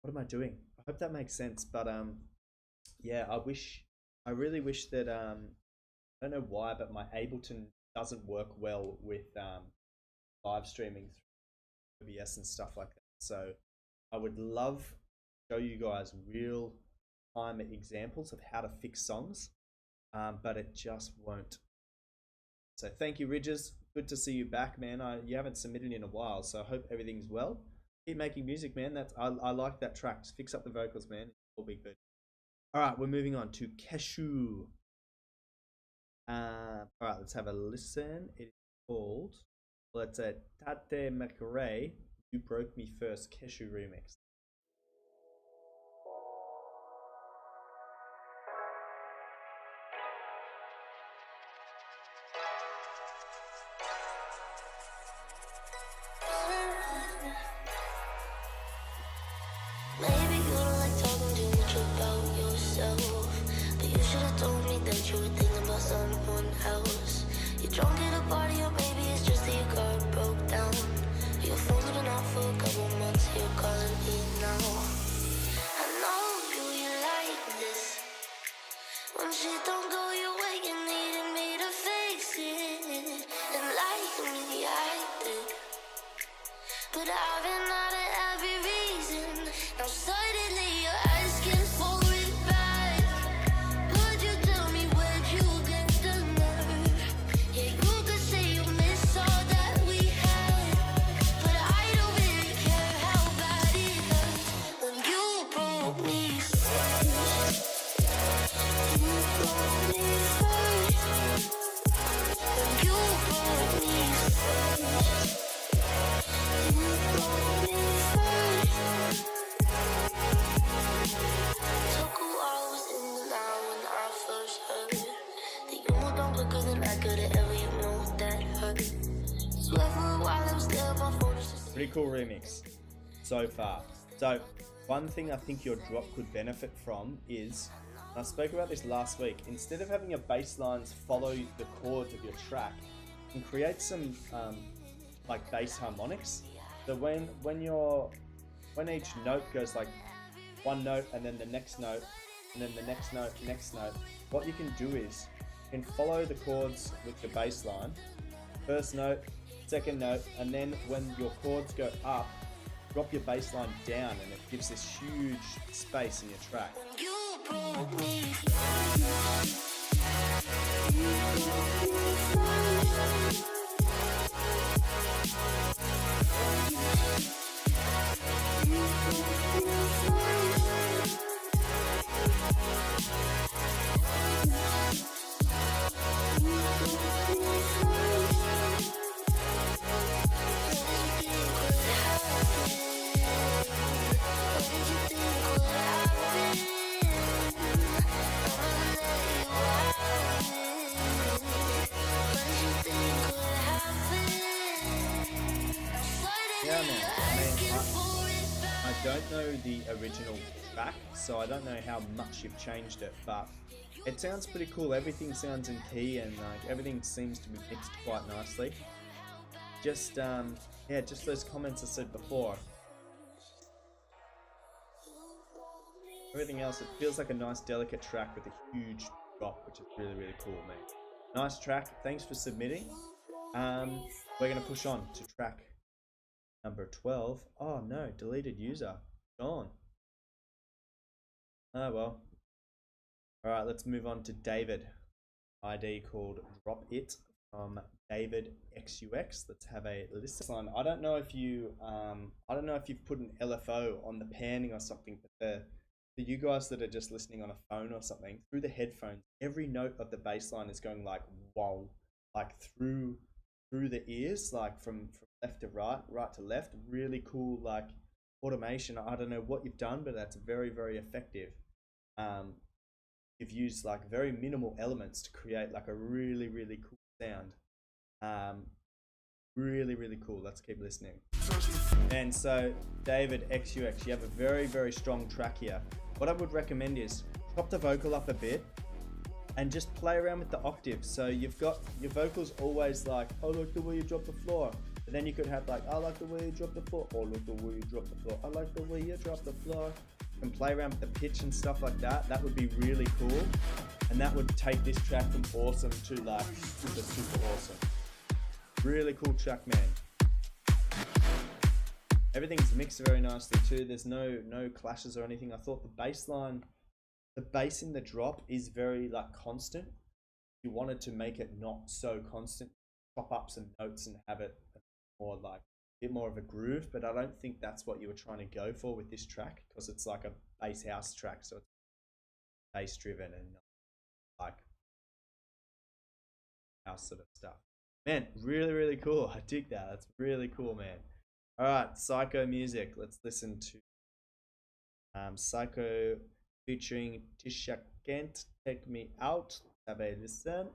What am I doing? I hope that makes sense. But yeah, I really wish that I don't know why, but my Ableton doesn't work well with live streaming through OBS and stuff like that. So I would love to show you guys real time examples of how to fix songs, but it just won't. So thank you, Ridges. Good to see you back, man. You haven't submitted in a while, so I hope everything's well. Keep making music, man. I like that track. Just fix up the vocals, man. It'll be good. All right, we're moving on to Keshu. All right, let's have a listen. It is called, well, it's a Tate Makare, You Broke Me First Keshu remix. Maybe you don't like talking too much about yourself, but you should have told me that you were thinking about someone else. You're drunk at a party, or maybe it's just that your car broke down. Your phone's been off for a couple months, you're calling me now. I know you like this. When shit don't go your way, you needed me to fix it. And like me, I did, but I've been out of every reason. Now suddenly you're asking for it back. Would you tell me where'd you get the nerve? Yeah, you could say you miss all that we had, but I don't really care how bad it hurts. When you broke me first, you broke me first. When you broke me first, you broke me first. Took who I was in the now when I first heard that you moved on quicker than I could have ever, you know that hurt. Swear for a while I was there on my phone just to see. Pretty cool remix so far. So one thing I think your drop could benefit from is, I spoke about this last week, instead of having your bass lines follow the chords of your track, you can create some like bass harmonics. So when each note goes like one note and then the next note and then the next note, what you can do is you can follow the chords with the bass line, first note, second note, and then when your chords go up, drop your bass line down, and it gives this huge space in your track. You broke me. Yeah, man. I don't know the original track, so I don't know how much you've changed it, but it sounds pretty cool. Everything sounds in key, and like everything seems to be mixed quite nicely. Just yeah, just those comments I said before. Everything else, it feels like a nice delicate track with a huge drop, which is really, really cool, man. Nice track. Thanks for submitting. We're going to push on to track number 12. Oh no, deleted user. Gone. Oh well. Alright, let's move on to David. ID called Drop It from David XUX. Let's have a listen. I don't know if you've put an LFO on the panning or something, but for you guys that are just listening on a phone or something, through the headphones, every note of the bass line is going like whoa, like through the ears, like from left to right, right to left. Really cool, like automation. I don't know what you've done, but that's very, very effective. You've used like very minimal elements to create like a really, really cool sound. Really, really cool. Let's keep listening. And so David XUX, you have a very, very strong track here. What I would recommend is drop the vocal up a bit and just play around with the octaves. So you've got your vocals always like, oh, look the way you drop the floor. But then you could have like, I like the way you drop the floor. Oh, look the way you drop the floor. I like the way you drop the floor. You can play around with the pitch and stuff like that. That would be really cool. And that would take this track from awesome to like super, super awesome. Really cool track, man. Everything's mixed very nicely too. There's no clashes or anything. I thought the bass line, the bass in the drop is very like constant. You wanted to make it not so constant, chop up some notes and have it more like a bit more of a groove, but I don't think that's what you were trying to go for with this track, because it's like a bass house track, so it's bass driven and like house sort of stuff. Man, really, really cool. I dig that. That's really cool, man. All right, Psycho music. Let's listen to Psycho featuring Tisha Kent, Take Me Out. Have a listen.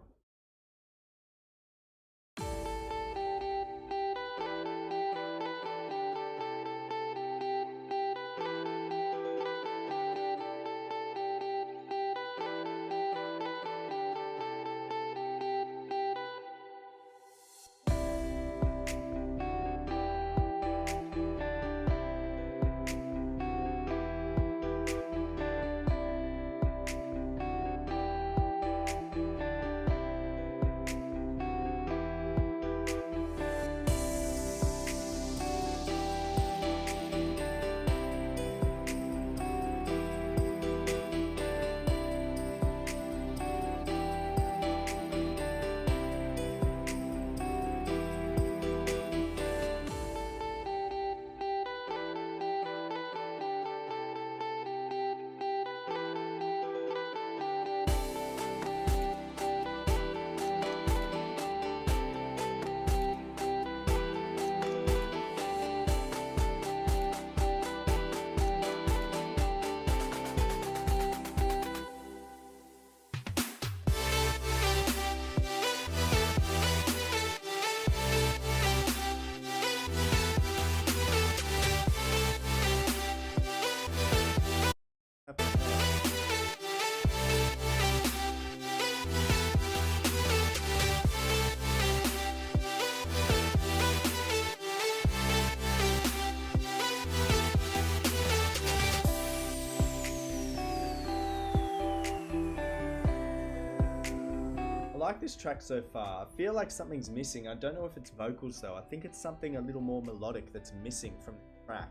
I like this track so far. I feel like something's missing. I don't know if it's vocals though. I think it's something a little more melodic that's missing from the track.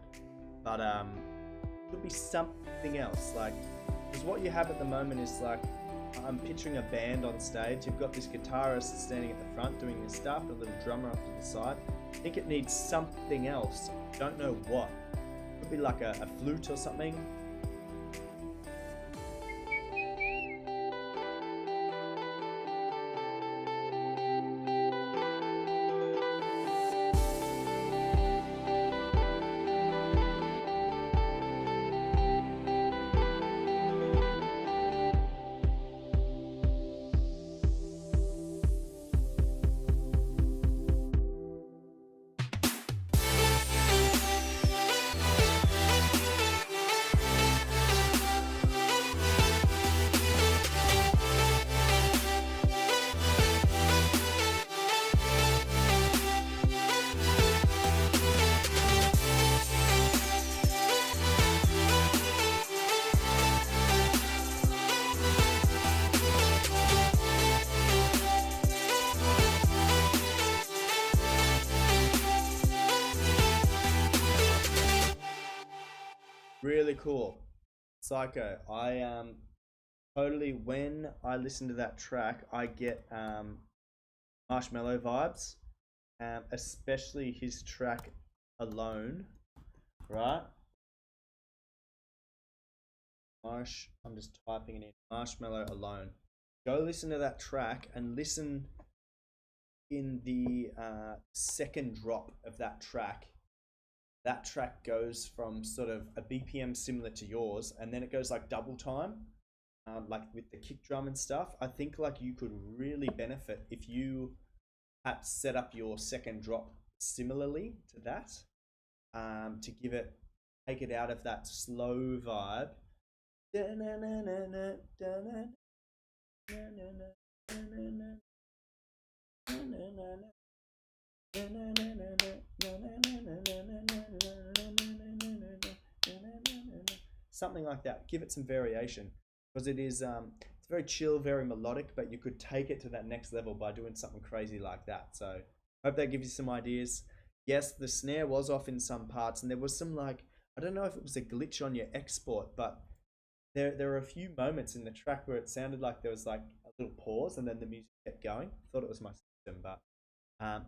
But it could be something else. Like, because what you have at the moment is like, I'm picturing a band on stage. You've got this guitarist standing at the front doing his stuff, a little drummer off to the side. I think it needs something else. I don't know what. It could be like a flute or something. Really cool. Psycho. I totally, when I listen to that track, I get Marshmallow vibes. Especially his track Alone, right? I'm just typing it in. Marshmallow Alone. Go listen to that track and listen in the second drop of that track. That track goes from sort of a BPM similar to yours, and then it goes like double time, like with the kick drum and stuff. I think like you could really benefit if you had set up your second drop similarly to that, to take it out of that slow vibe. Something like that. Give it some variation, because it's very chill, very melodic, but you could take it to that next level by doing something crazy like that. So hope that gives you some ideas. Yes, the snare was off in some parts, and there was some, like, I don't know if it was a glitch on your export, but there were a few moments in the track where it sounded like there was like a little pause and then the music kept going. I thought it was my system, but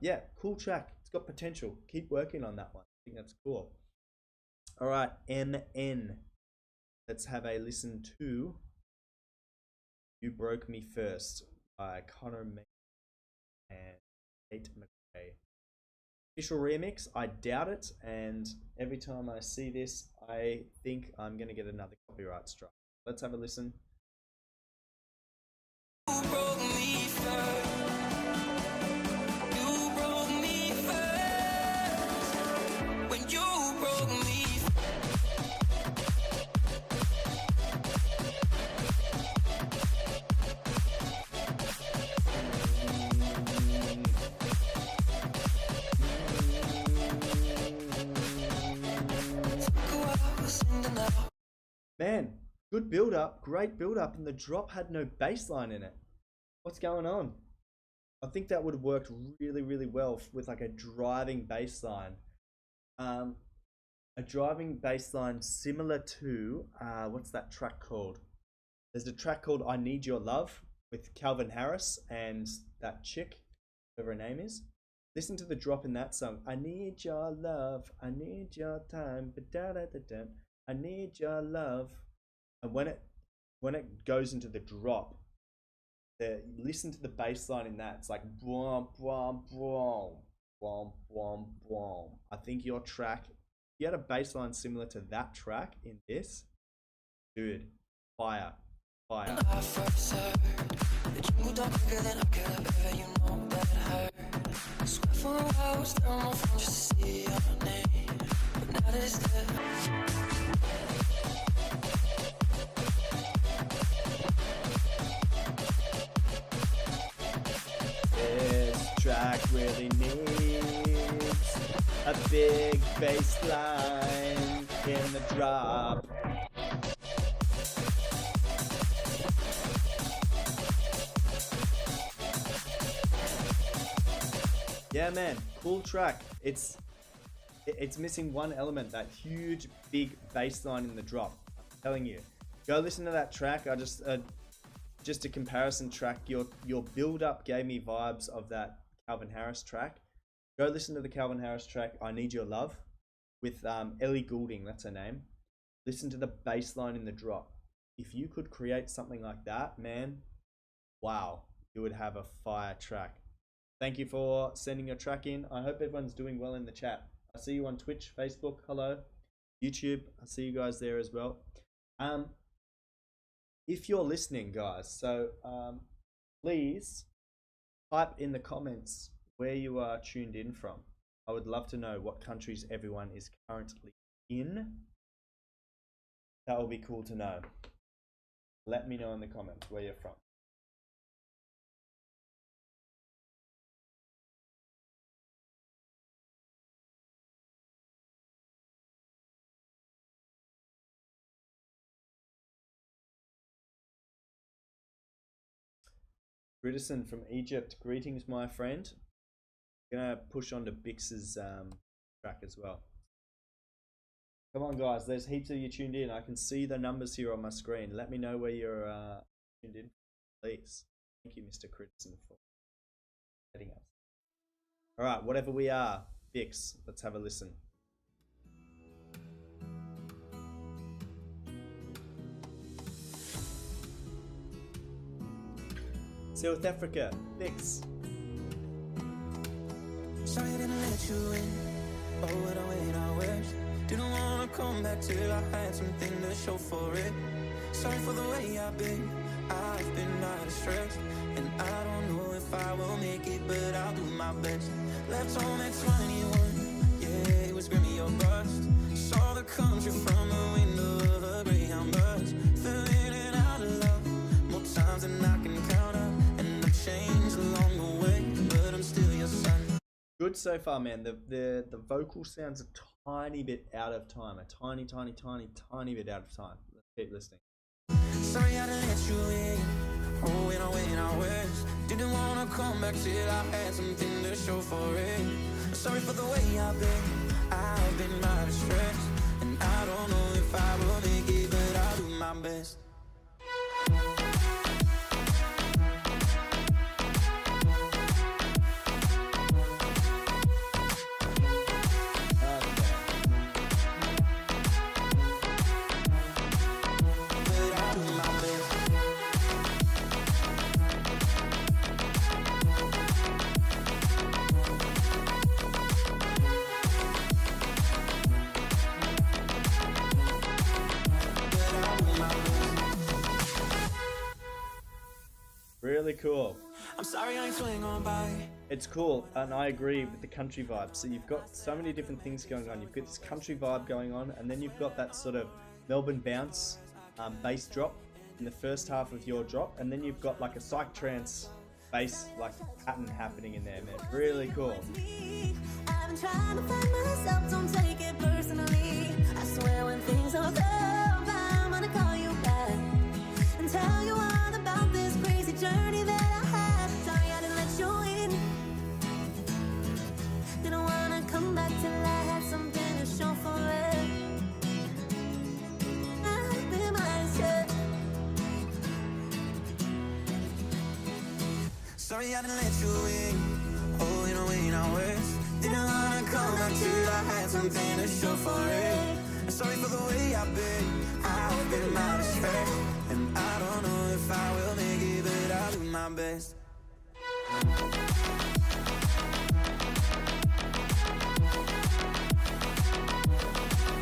yeah, cool track. It's got potential. Keep working on that one. I think that's cool. All right, MN. Let's have a listen to You Broke Me First by Connor May and Kate McRae. Official remix, I doubt it, and every time I see this, I think I'm going to get another copyright strike. Let's have a listen. You broke me first. You broke me first. When you broke me Man, good build up, great build up, and the drop had no bass line in it. What's going on? I think that would have worked really, really well with like a driving bass line. A driving bass line similar to what's that track called? There's a track called I Need Your Love with Calvin Harris and that chick, whatever her name is. Listen to the drop in that song. I need your love, I need your time, ba-da-da-da-da. I need your love. And when it goes into the drop, listen to the bass line in that. It's like bwom bwom bwom bwom bwom bwom. I think your track, if you had a bass line similar to that track in this, dude, fire. Fire. I first heard the jungle dog quicker than I could have ever, you know that hurt. I swear for a while I was there on my phone just to see your name, but now that it's there. This track really needs a big bass line in the drop. Yeah, man, cool track. It's missing one element, that huge big bass line in the drop. I'm telling you, go listen to that track. I just a comparison track. Your build up gave me vibes of that Calvin Harris track. Go listen to the Calvin Harris track I Need Your Love with Ellie Goulding, that's her name. Listen to the bass line in the drop. If you could create something like that, man, wow, you would have a fire track. Thank you for sending your track in. I hope everyone's doing well in the chat. I see you on Twitch, Facebook, hello, YouTube. I see you guys there as well. If you're listening, guys, so please type in the comments where you are tuned in from. I would love to know what countries everyone is currently in. That will be cool to know. Let me know in the comments where you're from. Bridison from Egypt, greetings, my friend. I'm gonna push on to Bix's track as well. Come on, guys. There's heaps of you tuned in. I can see the numbers here on my screen. Let me know where you're tuned in, please. Thank you, Mr. Critson, for letting us. All right, whatever we are, Bix, let's have a listen. South Africa, Bix. Sorry I didn't let you in. Oh, what I wait, I wish. Didn't wanna come back till I had something to show for it. Sorry for the way I've been out of stress. And I don't know if I will make it, but I'll do my best. Left home at 21, yeah, it was Grammy or bust. Saw the country from the window of a Greyhound bus. Fell in and out of love, more times than I can count up. And I've changed along the way, but I'm still your son. Good so far, man. The vocal sounds a tiny bit out of time. A tiny bit out of time. Let's keep listening. Sorry I didn't let you in. Oh, when I was. Didn't wanna come back till I had something to show for it. Sorry for the way I've been out of stress. And I don't know if I will make it, but I'll do my best. Really cool. I'm sorry I ain't swing on by. It's cool, and I agree with the country vibe. So you've got so many different things going on. You've got this country vibe going on, and then you've got that sort of Melbourne bounce bass drop in the first half of your drop, and then you've got like a psych trance bass like pattern happening in there, man. Really cool. I've been trying to find myself, don't take it personally. I swear when things are tough, I'm gonna call you back and tell you all about this crazy journey that I had. Sorry I didn't let you in. Didn't wanna come back till I had something to show for it. I've been myself. Sorry I didn't let you in. Oh, when I was. Didn't wanna come back till I had something to show for it. Sorry for the way I've been out of stress. And I don't know if I will make it, but I'll do my best.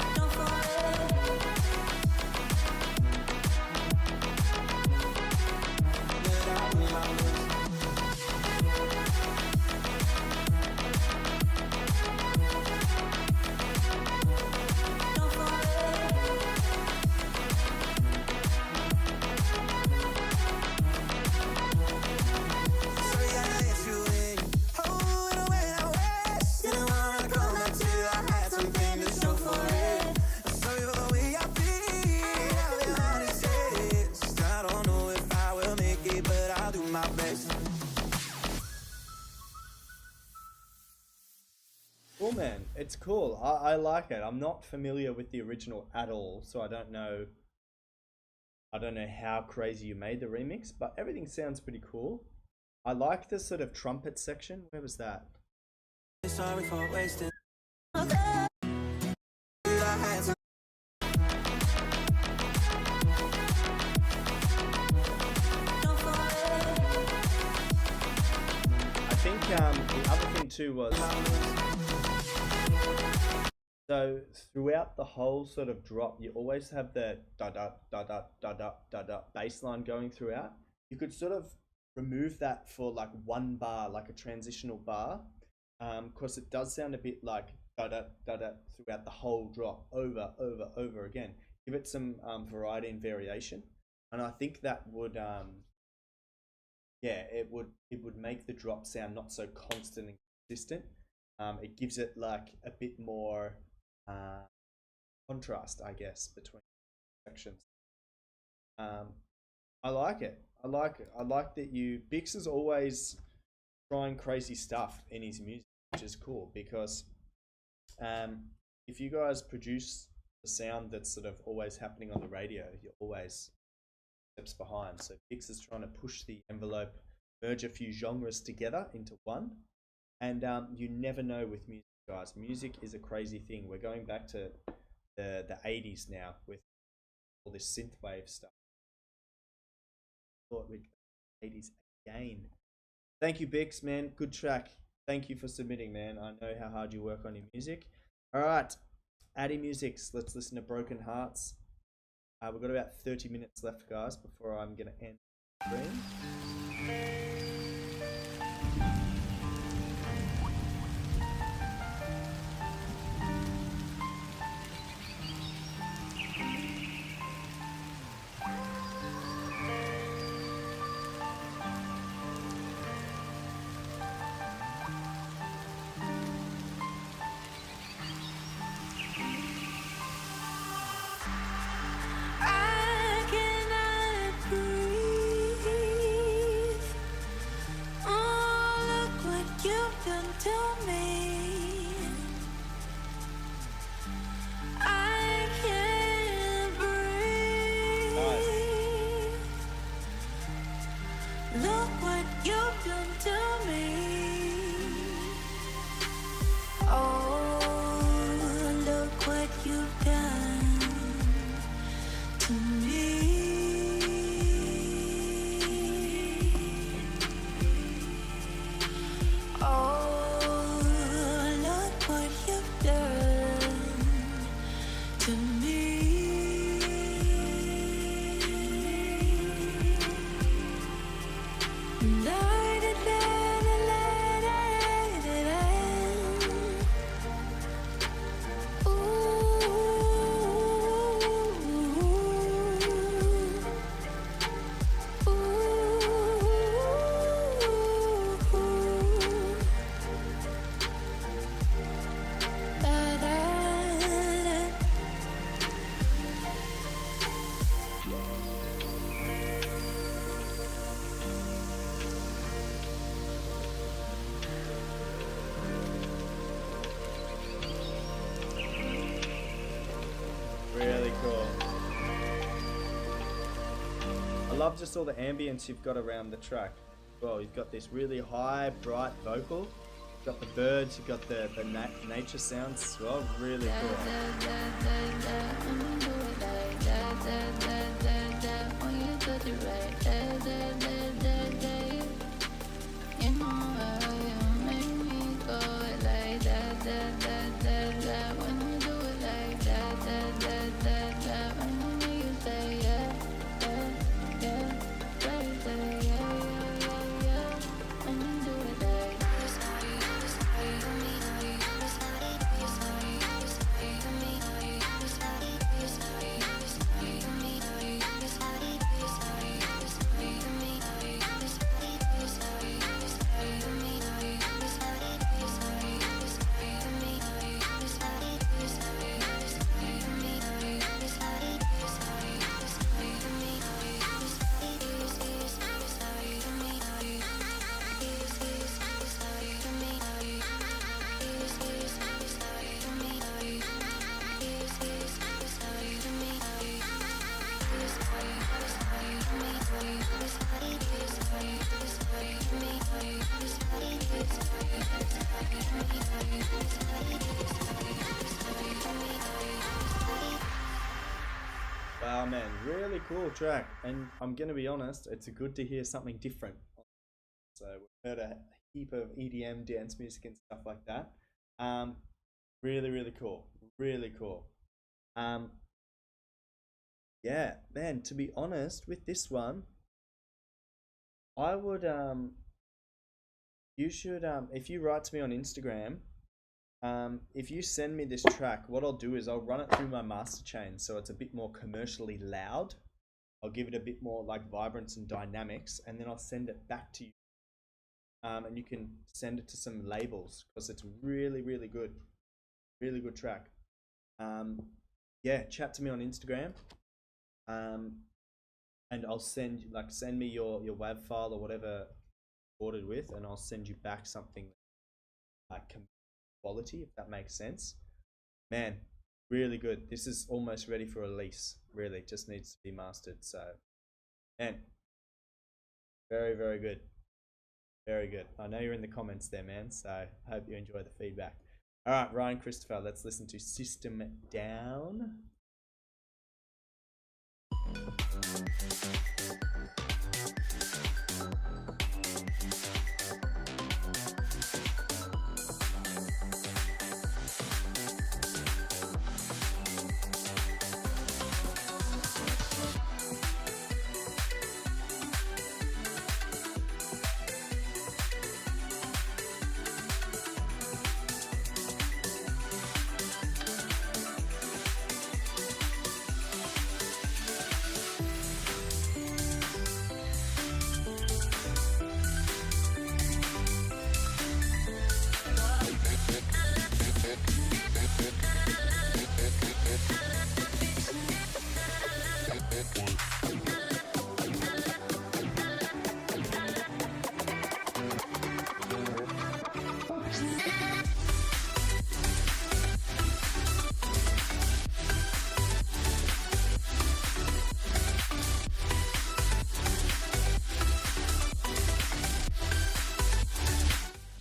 Show for it. But I'll do my best. Show for it. Sorry I let you in. Oh, when I was. Didn't wanna come back till I had something to show for it. Sorry for the way I've been out of stress. I don't know if I will make it, but I'll do my best. Cool, man. It's cool. I like it. I'm not familiar with the original at all, so I don't know how crazy you made the remix, but everything sounds pretty cool. I like the sort of trumpet section. Where was that? Sorry for wasting. Okay. I had some. Show for it. I think the other thing too was, so throughout the whole sort of drop, you always have the da da da da da da da da bass line going throughout. You could sort of remove that for like one bar, like a transitional bar, because it does sound a bit like da da da da throughout the whole drop, over again. Give it some variety and variation, and I think that would yeah, it would make the drop sound not so constant and consistent. It gives it like a bit more contrast, I guess, between sections. I like it. I like that Bix is always trying crazy stuff in his music, which is cool because if you guys produce the sound that's sort of always happening on the radio. You're always steps behind. So Bix is trying to push the envelope, merge a few genres together into one. And you never know with music, guys. Music is a crazy thing. We're going back to the 80s now with all this synthwave stuff. Thought we'd go to the 80s again. Thank you, Bix, man. Good track. Thank you for submitting, man. I know how hard you work on your music. All right, Addy Musics. Let's listen to Broken Hearts. We've got about 30 minutes left, guys, before I'm going to end the stream. I cannot breathe. Oh, look what you've done to me. I can't breathe. Look what you've done to me. Oh, look what you've done to me. Oh, look what you've done to me. Really cool. I love just all the ambience you've got around the track. Well, you've got this really high, bright vocal. You've got the birds, you've got the nature sounds as well. Really cool. Wow, man, really cool track. And I'm gonna be honest, it's good to hear something different. So we've heard a heap of EDM dance music and stuff like that. Really, really cool. Really cool. Yeah, man, to be honest, with this one, I would you should if you write to me on Instagram, if you send me this track, what I'll do is I'll run it through my master chain so it's a bit more commercially loud. I'll give it a bit more like vibrance and dynamics, and then I'll send it back to you. And you can send it to some labels because it's really, really good. Really good track. Yeah, chat to me on Instagram. And I'll send me your WAV file or whatever ordered with, and I'll send you back something like quality, if that makes sense. Man, Really good. This is almost ready for release. Really, just needs to be mastered. So, man, very, very good. Very good. I know you're in the comments there, man. So I hope you enjoy the feedback. All right, Ryan Christopher, let's listen to System Down.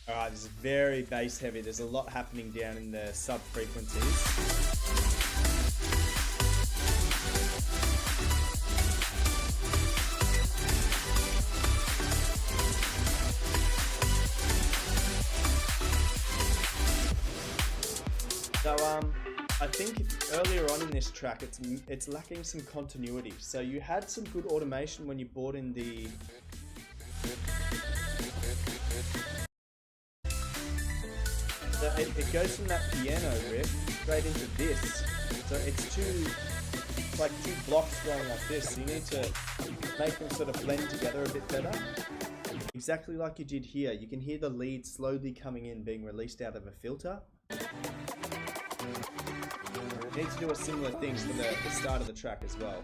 Alright, this is very bass heavy. There's a lot happening down in the sub frequencies. So I think earlier on in this track it's lacking some continuity. So you had some good automation when you brought in the it goes from that piano riff straight into this. So it's like two blocks going like this. So you need to make them sort of blend together a bit better. Exactly like you did here. You can hear the lead slowly coming in, being released out of a filter. You need to do a similar thing for the start of the track as well.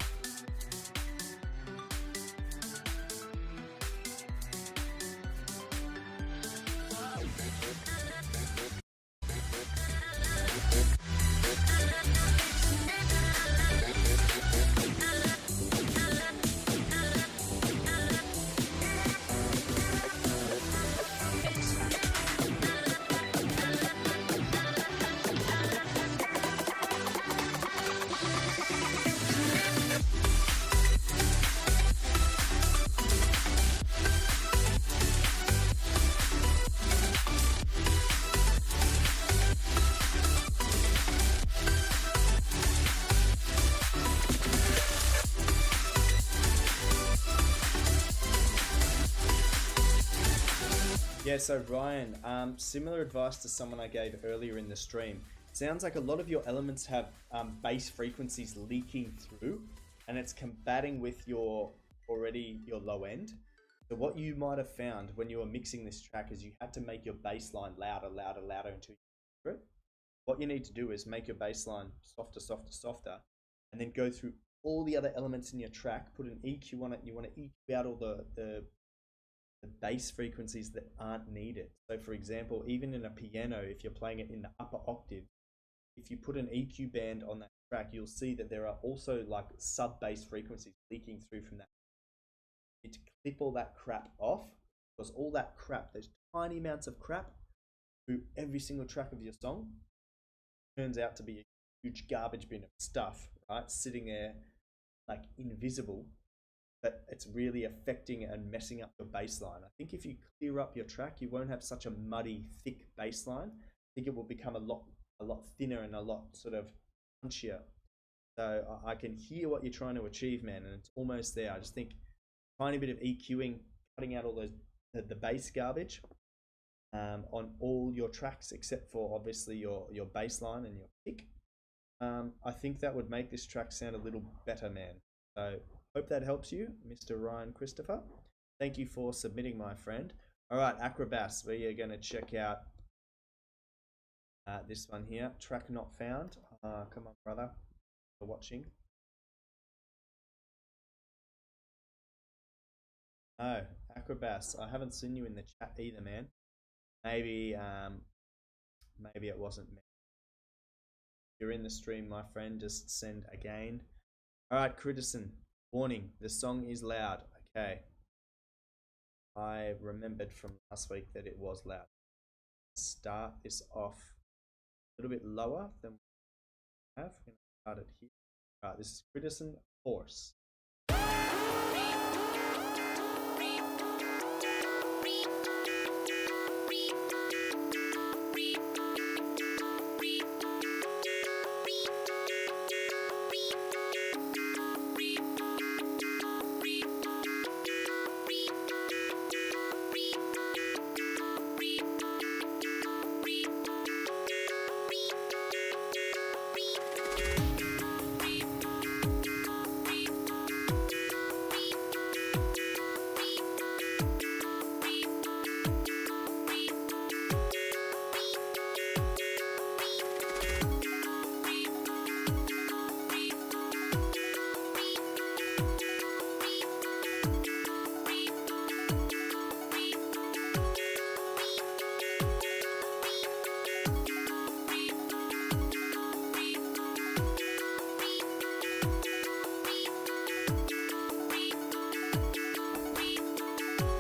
Yeah, so Ryan, similar advice to someone I gave earlier in the stream. Sounds like a lot of your elements have bass frequencies leaking through, and it's combating with your low end. So what you might have found when you were mixing this track is you had to make your bass line louder until you hear it. What you need to do is make your bass line softer, and then go through all the other elements in your track, put an EQ on it. You want to EQ out all the bass frequencies that aren't needed. So for example, even in a piano, if you're playing it in the upper octave, if you put an EQ band on that track, you'll see that there are also like sub bass frequencies leaking through from that. You need to clip all that crap off, because all that crap, those tiny amounts of crap through every single track of your song, turns out to be a huge garbage bin of stuff, right? Sitting there like invisible, but it's really affecting and messing up your bass line. I think if you clear up your track, you won't have such a muddy, thick bass line. I think it will become a lot thinner and a lot sort of punchier. So I can hear what you're trying to achieve, man, and it's almost there. I just think a tiny bit of EQing, cutting out all those the bass garbage on all your tracks, except for obviously your bass line and your kick. I think that would make this track sound a little better, man. So hope that helps you, Mr. Ryan Christopher. Thank you for submitting, my friend. All right, Acrobas, we are going to check out this one here. Track not found. Come on, brother. For watching. Oh, Acrobas, I haven't seen you in the chat either, man. Maybe it wasn't me. you're in the stream, my friend, just send again. All right, Critison, warning, the song is loud. Okay. I remembered from last week that it was loud. Start this off a little bit lower than we have. I'm gonna start it here. All right, this is Critison Horse.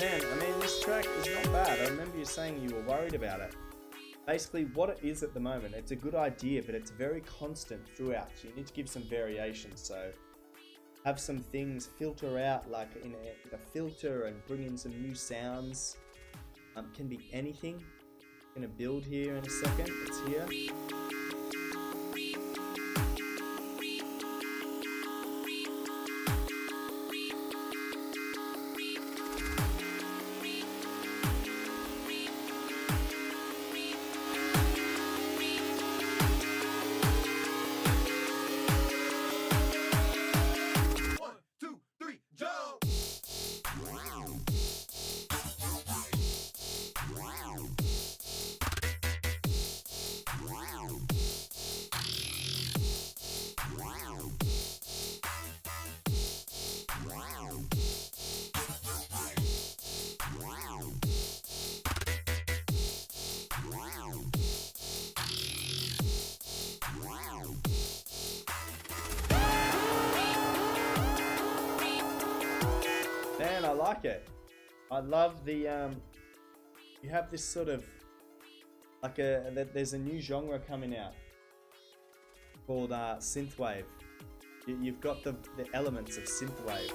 Man, I mean, this track is not bad. I remember you saying you were worried about it. Basically, what it is at the moment, it's a good idea, but it's very constant throughout. So you need to give some variation. So have some things filter out, like in a filter, and bring in some new sounds. Can be anything. I'm gonna build here in a second. It's here. Man, I like it. I love the you have this sort of like there's a new genre coming out called synthwave. You've got the elements of synthwave.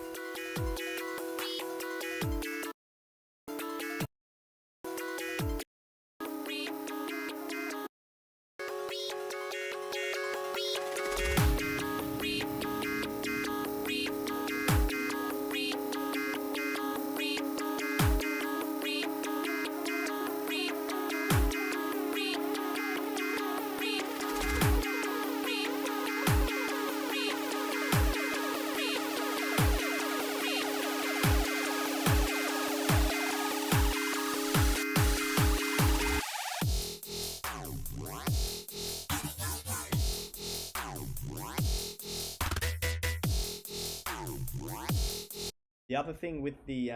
The other thing with the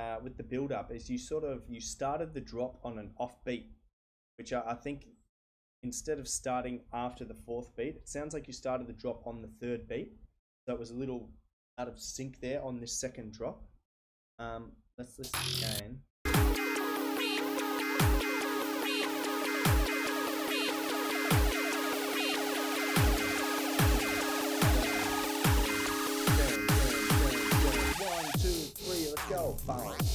build up is you started the drop on an off beat, which I think instead of starting after the fourth beat, it sounds like you started the drop on the third beat. So it was a little out of sync there on this second drop. Let's listen again. Go, bounce.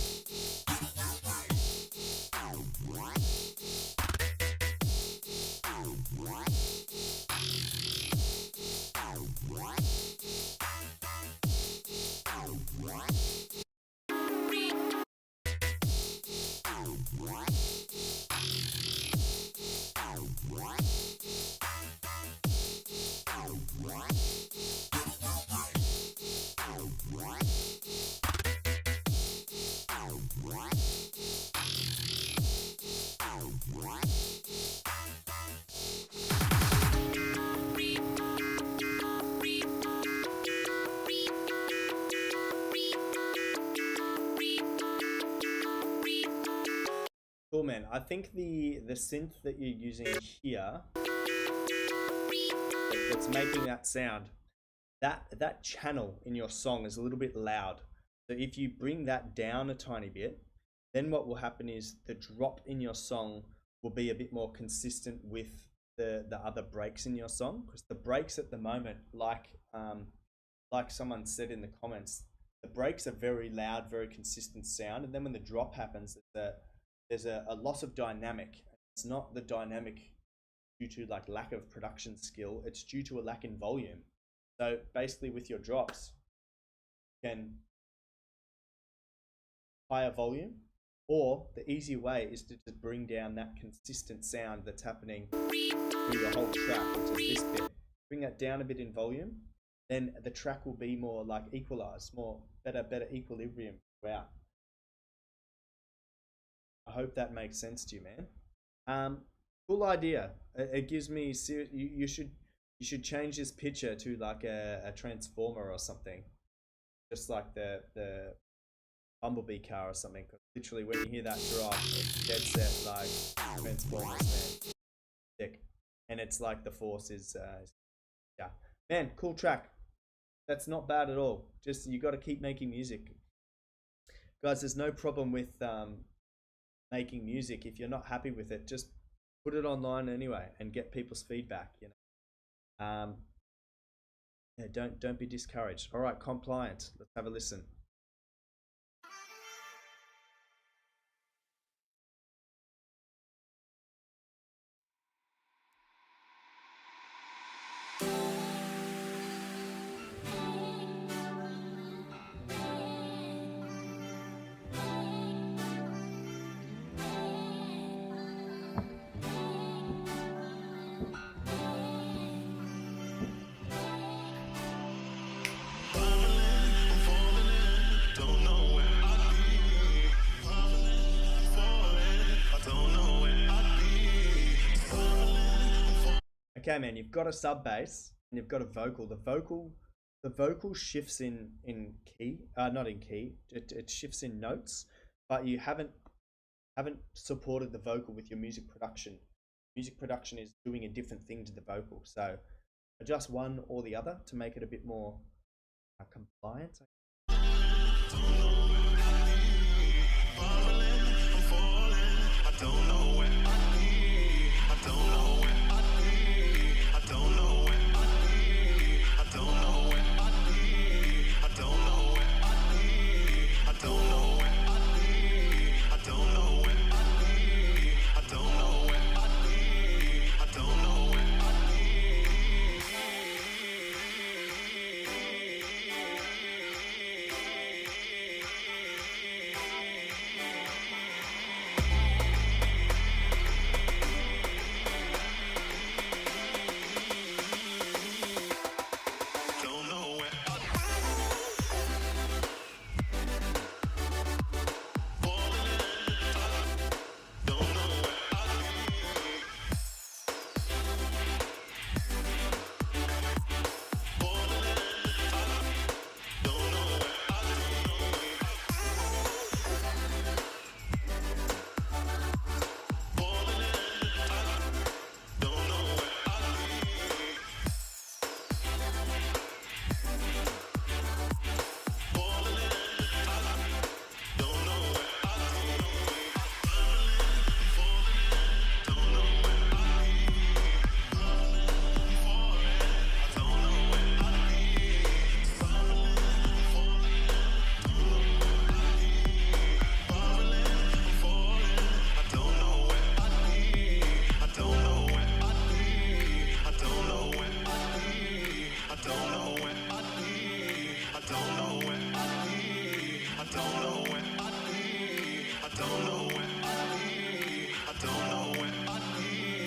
Cool, man. I think the synth that you're using here, the that's making that sound, that channel in your song is a little bit loud. So if you bring that down a tiny bit, then what will happen is the drop in your song will be a bit more consistent with the other breaks in your song, because the breaks at the moment, like someone said in the comments, the breaks are very loud, very consistent sound, and then when the drop happens, there's a loss of dynamic. It's not the dynamic due to like lack of production skill, it's due to a lack in volume. So basically with your drops, you can higher volume, or the easy way is to just bring down that consistent sound that's happening through the whole track, which is this bit. Bring that down a bit in volume, then the track will be more like equalized, more better equilibrium throughout. I hope that makes sense to you, man. Cool idea. It gives me you should change this picture to like a transformer or something, just like the Bumblebee car or something. Cause literally, when you hear that drop, it's dead set like Transformers, man. Sick. And it's like the force is, yeah, man. Cool track. That's not bad at all. Just you got to keep making music, guys. There's no problem with making music. If you're not happy with it, just put it online anyway and get people's feedback. You know, yeah, don't be discouraged. All right, Compliant. Let's have a listen. Okay, man, you've got a sub bass and you've got a vocal. The vocal shifts in key, not in key. It shifts in notes, but you haven't supported the vocal with your music production. Music production is doing a different thing to the vocal, so adjust one or the other to make it a bit more compliant.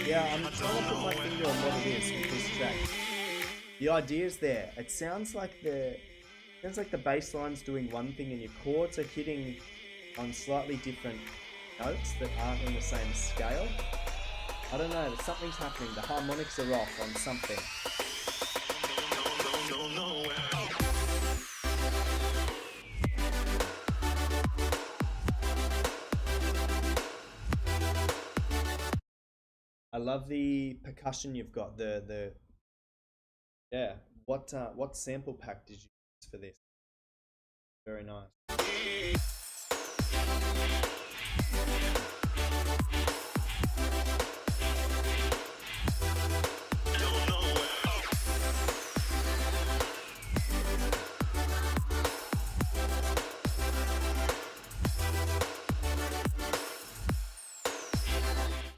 Yeah, I'm trying to put my finger on what it is with this track. The idea's there. It sounds like the bass line's doing one thing and your chords are hitting on slightly different notes that aren't in the same scale. I don't know, something's happening. The harmonics are off on something. I love the percussion you've got, the Yeah. What sample pack did you use for this? Very nice.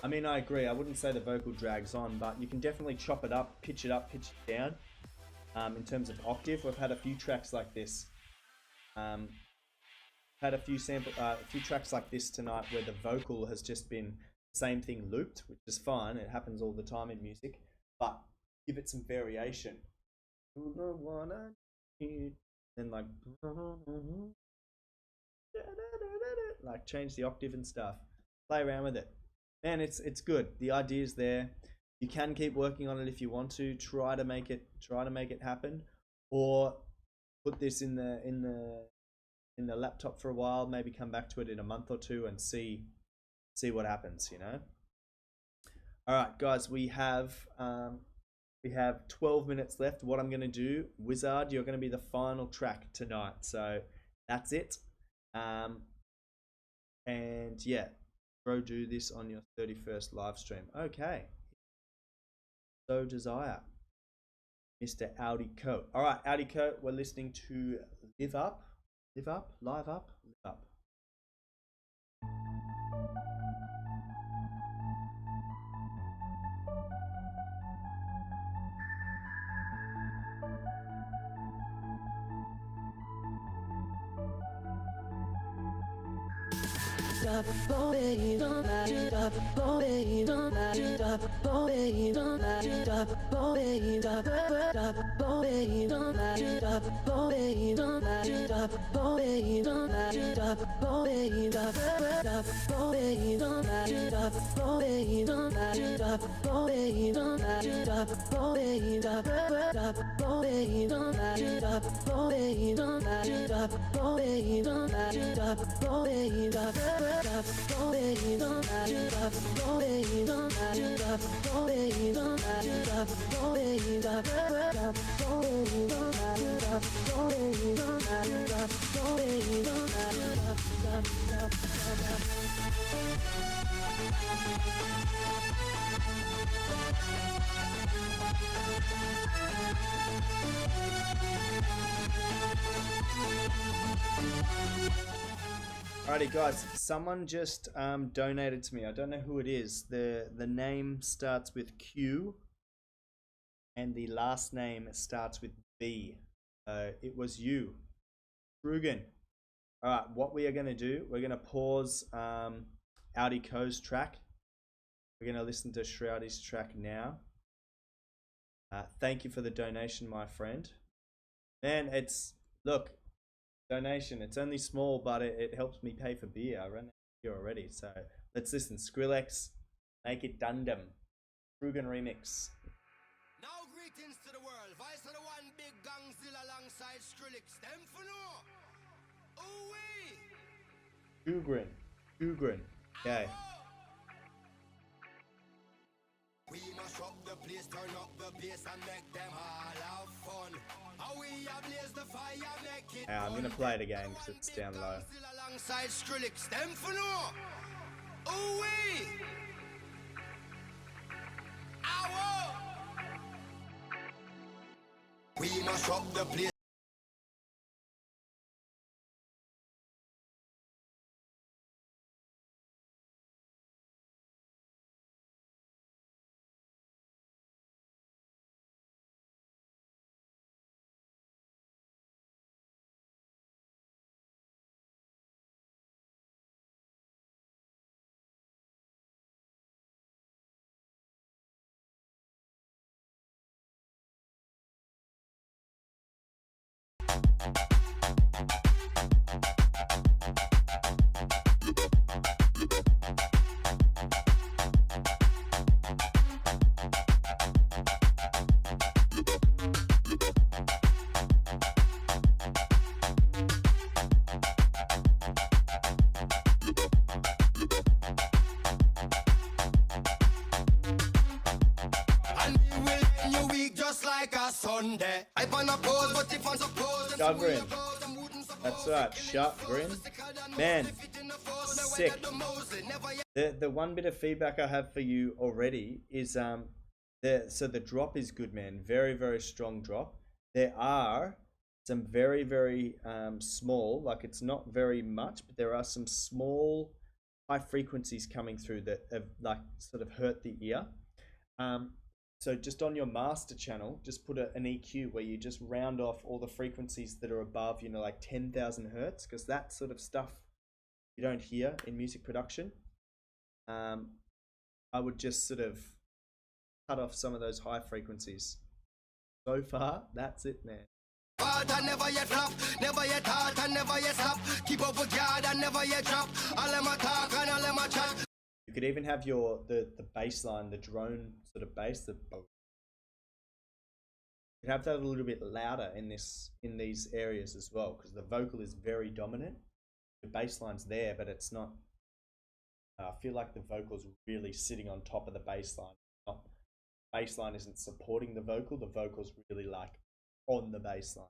I mean, I agree. I wouldn't say the vocal drags on, but you can definitely chop it up, pitch it down. In terms of octave, we've had a few tracks like this. Had a few tracks like this tonight where the vocal has just been the same thing looped, which is fine. It happens all the time in music, but give it some variation. And like change the octave and stuff. Play around with it. Man, it's good. The idea's there. You can keep working on it if you want to. Try to make it happen, or put this in the laptop for a while. Maybe come back to it in a month or two and see what happens. You know. All right, guys. We have 12 minutes left. What I'm gonna do, Wizard, you're gonna be the final track tonight. So that's it. And yeah, go do this on your 31st live stream. Okay. So Desire, Mr. Audi Co. All right, Audi Co. We're listening to Live Up. Stop, oh baby, don't matter. Stop, oh baby, don't matter. Stop, oh baby, don't matter. Stop, oh baby, stop, oh baby, don't matter. Stop, oh baby, don't matter. Stop, oh baby, don't matter. Stop, oh baby, stop, oh baby, don't matter. Stop, oh baby, don't matter. Stop, oh baby, don't matter. Stop, oh baby, stop, oh baby, don't matter. Stop, oh baby, don't matter. Stop, oh baby, don't matter. Stop, oh baby, stop. Stop, oh baby, don't matter. Stop, oh baby, don't matter. Stop, oh baby, don't matter. Stop, oh baby, stop. Stop, oh baby, don't matter. Stop, oh baby, don't matter. Stop, oh baby, don't matter. Stop. Alrighty, guys. Someone just donated to me. I don't know who it is. The name starts with Q, and the last name starts with B. It was you, Rugen. All right. What we are going to do? We're going to pause Audi Co's track. We're going to listen to Shroudy's track now. Thank you for the donation, my friend. Man, look. Donation. It's only small, but it helps me pay for beer. I run out of beer already. So let's listen. Skrillex, Make It Dundum. Rugen remix. Now greetings to the world. Vice of the one big gangzilla alongside Skrillex. Them for no. Ooh-wee. Ugrin. Okay. We must rock the place, turn up the bass and make them all have fun. How we ablaze the fire, make it I'm gonna play it again because it's down low. alongside Skrillex. Them for no. Ooh-wee. Ow. We must rock the place. like a Sunday. I wanna pose, but if I'm supposed Shut grin. That's right, shut grin. Man, sick. The one bit of feedback I have for you already is so the drop is good, man. Very, very strong drop. There are some very, very small, like it's not very much, but there are some small high frequencies coming through that have like sort of hurt the ear. So just on your master channel, just put an EQ where you just round off all the frequencies that are above, you know, like 10,000 hertz, because that sort of stuff you don't hear in music production. I would just sort of cut off some of those high frequencies. So far, that's it, man. I never yet flop, never yet hard, and never yet stop. Keep up with God, and never yet drop. All them talk and all them chat. You could even have the bass line, the drone sort of bass, you could have that a little bit louder in these areas as well, because the vocal is very dominant. The bass line's there, but it's not. I feel like the vocal's really sitting on top of the bass line. Bass line isn't supporting the vocal. The vocal's really like on the bass line.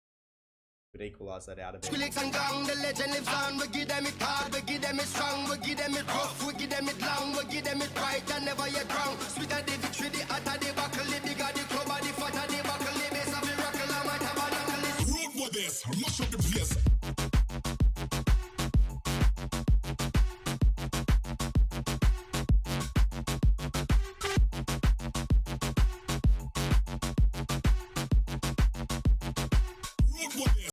Would equalize that out a bit. Skrillex and gang, the legend lives on. We give them it hard, we give them it strong, we give them it rough, we give them it long, we give them it right and never yet wrong. Sweet at the victory, the hotter the buckle, the bigger the club, the fatter the buckle, the bass of the rockle, I might have a knuckle. Road for this, mash up the place. Road for this.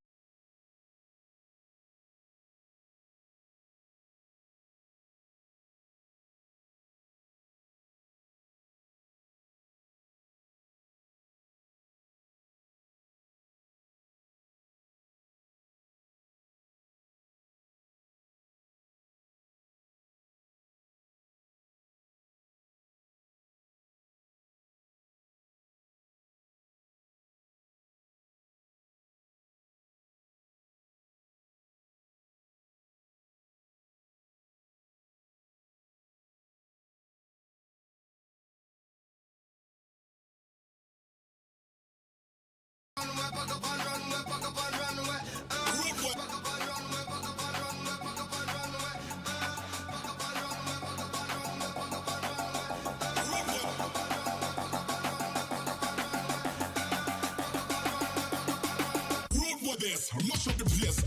Road for this, mash up the place.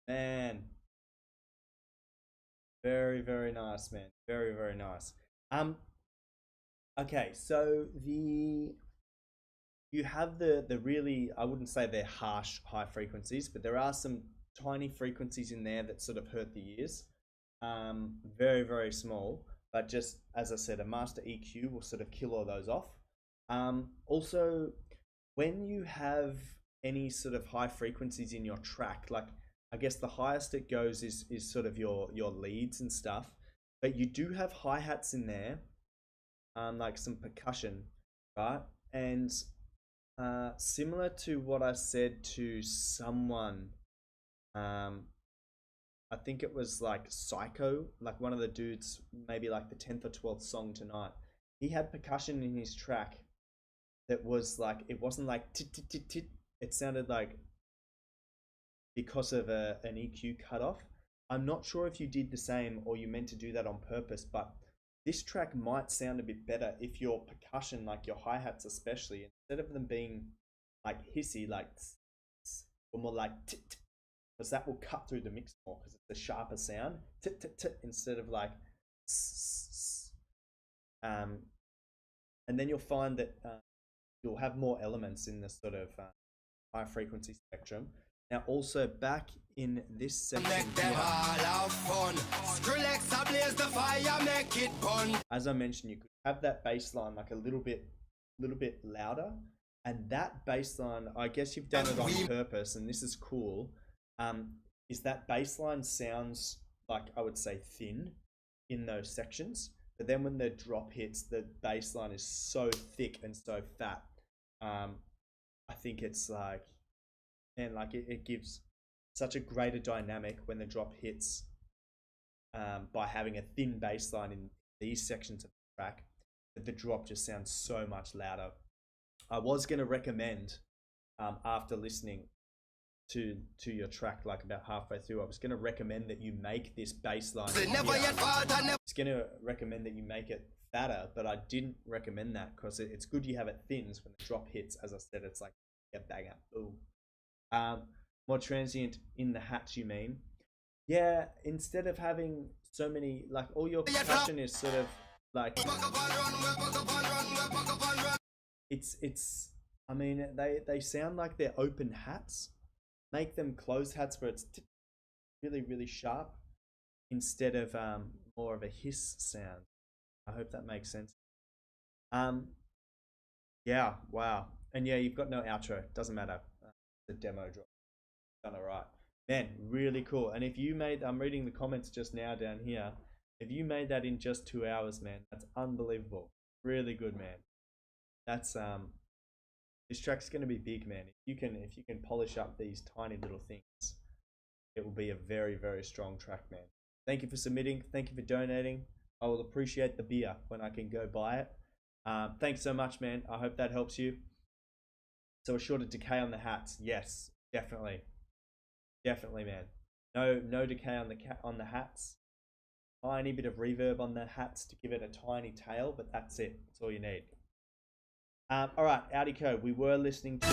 Man, very, very nice, man. Very, very nice. Okay, so you have the really, I wouldn't say they're harsh high frequencies, but there are some tiny frequencies in there that sort of hurt the ears. Very, very small, but just as I said, a master EQ will sort of kill all those off. Also, when you have any sort of high frequencies in your track, like I guess the highest it goes is sort of your leads and stuff, but you do have hi-hats in there, like some percussion, right? And similar to what I said to someone, I think it was like Psycho, like one of the dudes, maybe like the 10th or 12th song tonight, he had percussion in his track that was like, it wasn't like tit tit tit tit, it sounded like, because of an EQ cutoff. I'm not sure if you did the same or you meant to do that on purpose, but this track might sound a bit better if your percussion, like your hi-hats especially, instead of them being like hissy, like or more like tit, because that will cut through the mix more because it's a sharper sound, tit, tit, tit, instead of like and then you'll find that you'll have more elements in this sort of high frequency spectrum. Now also back in this section here, as I mentioned, you could have that bass line like a little bit louder, and that bass line, I guess you've done it on purpose, and this is cool. Is that bass line sounds like, I would say, thin in those sections, but then when the drop hits, the bass line is so thick and so fat. I think it's like, man, like it gives such a greater dynamic when the drop hits, by having a thin bass line in these sections of the track, that the drop just sounds so much louder. I was going to recommend, after listening to your track, like about halfway through, I was going to recommend that you make this bass line. I was going to recommend that you make it fatter, but I didn't recommend that because it's good you have it thin, so when the drop hits, as I said, it's like a banger. Boom. More transient in the hats, you mean? Yeah, instead of having so many, like all your percussion is sort of like, it's I mean, they sound like they're open hats. Make them closed hats where it's really, really sharp, instead of more of a hiss sound. I hope that makes sense. Yeah, wow. And yeah, you've got no outro. Doesn't matter. The demo drop. Done all right. Man, really cool. And if you made, I'm reading the comments just now down here. If you made that in just 2 hours, man, that's unbelievable. Really good, man. That's this track's gonna be big, man. If you can polish up these tiny little things, it will be a very, very strong track, man. Thank you for submitting. Thank you for donating. I will appreciate the beer when I can go buy it. Thanks so much, man. I hope that helps you. So a shorter decay on the hats. Yes, definitely. Definitely, man. No decay on the hats. Tiny bit of reverb on the hats to give it a tiny tail, but that's it. That's all you need. All right, Audi Code. We were listening to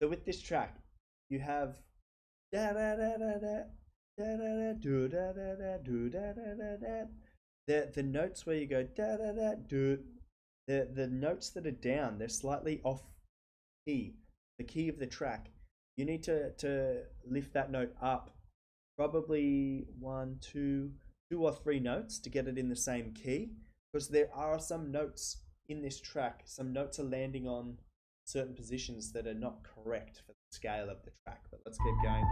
So with this track, you have da da da da da da da do da da da do da da da da. The notes where you go da da da do, the notes that are down, they're slightly off key, the key of the track. You need to lift that note up, probably two or three notes to get it in the same key, because there are some notes in this track. Some notes are landing on certain positions that are not correct for the scale of the track, but let's keep going.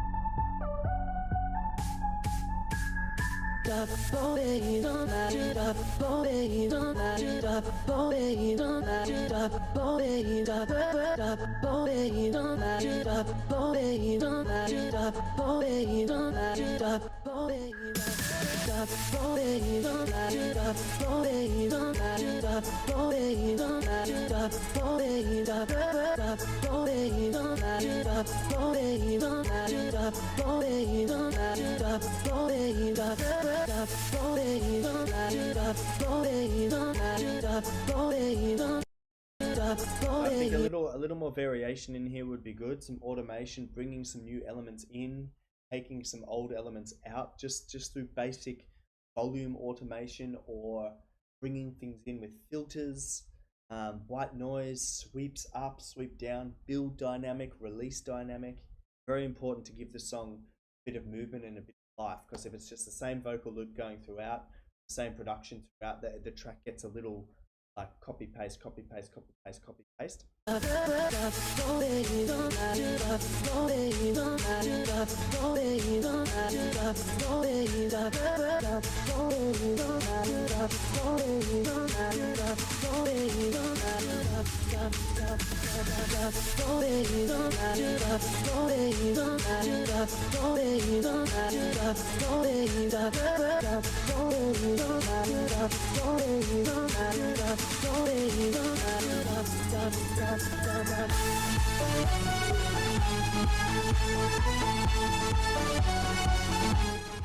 I think a little more variation in here would be good. Some automation, bringing some new elements in, taking some old elements out, just through basic volume automation, or bringing things in with filters, white noise, sweeps up, sweep down, build dynamic, release dynamic. Very important to give the song a bit of movement and a bit of life, because if it's just the same vocal loop going throughout, the same production throughout, the track gets a little like copy paste, copy paste, copy paste, copy paste.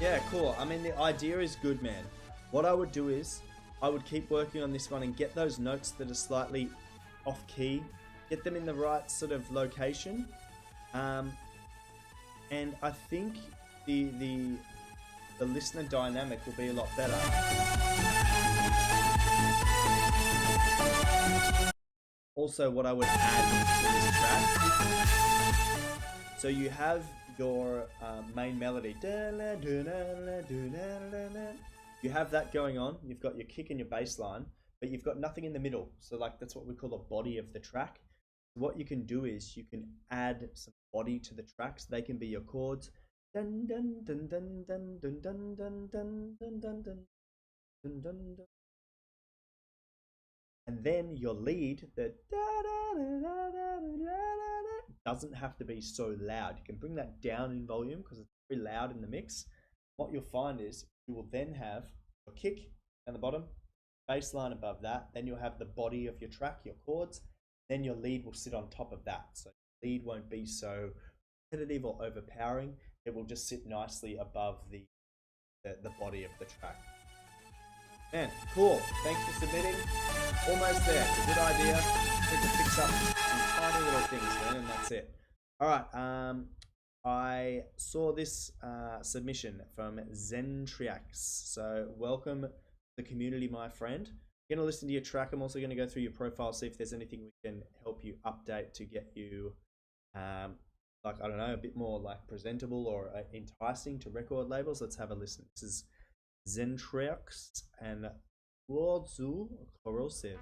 Yeah, cool. I mean, the idea is good, man. What I would do is I would keep working on this one and get those notes that are slightly off key, get them in the right sort of location, and I think the listener dynamic will be a lot better. Also, what I would add to this track, so you have your main melody, you have that going on, you've got your kick and your bass line, but you've got nothing in the middle. So like that's what we call the body of the track. What you can do is you can add some body to the tracks. They can be your chords, dun dun dun dun dun dun dun dun dun dun dun dun dun dun, and then your lead, the doesn't have to be so loud. You can bring that down in volume because it's very loud in the mix. What you'll find is you will then have your kick down the bottom, bass line above that, then you'll have the body of your track, your chords, then your lead will sit on top of that. So lead won't be so repetitive or overpowering. It will just sit nicely above the body of the track. Man, cool. Thanks for submitting. Almost there. It's a good idea. Need to fix up some tiny little things, man, and that's it. All right. I saw this submission from Zentriax. So welcome to the community, my friend. I'm going to listen to your track. I'm also going to go through your profile, see if there's anything we can help you update to get you, like, I don't know, a bit more like presentable or enticing to record labels. Let's have a listen. This is Zentriax and Wodzu Corrosive.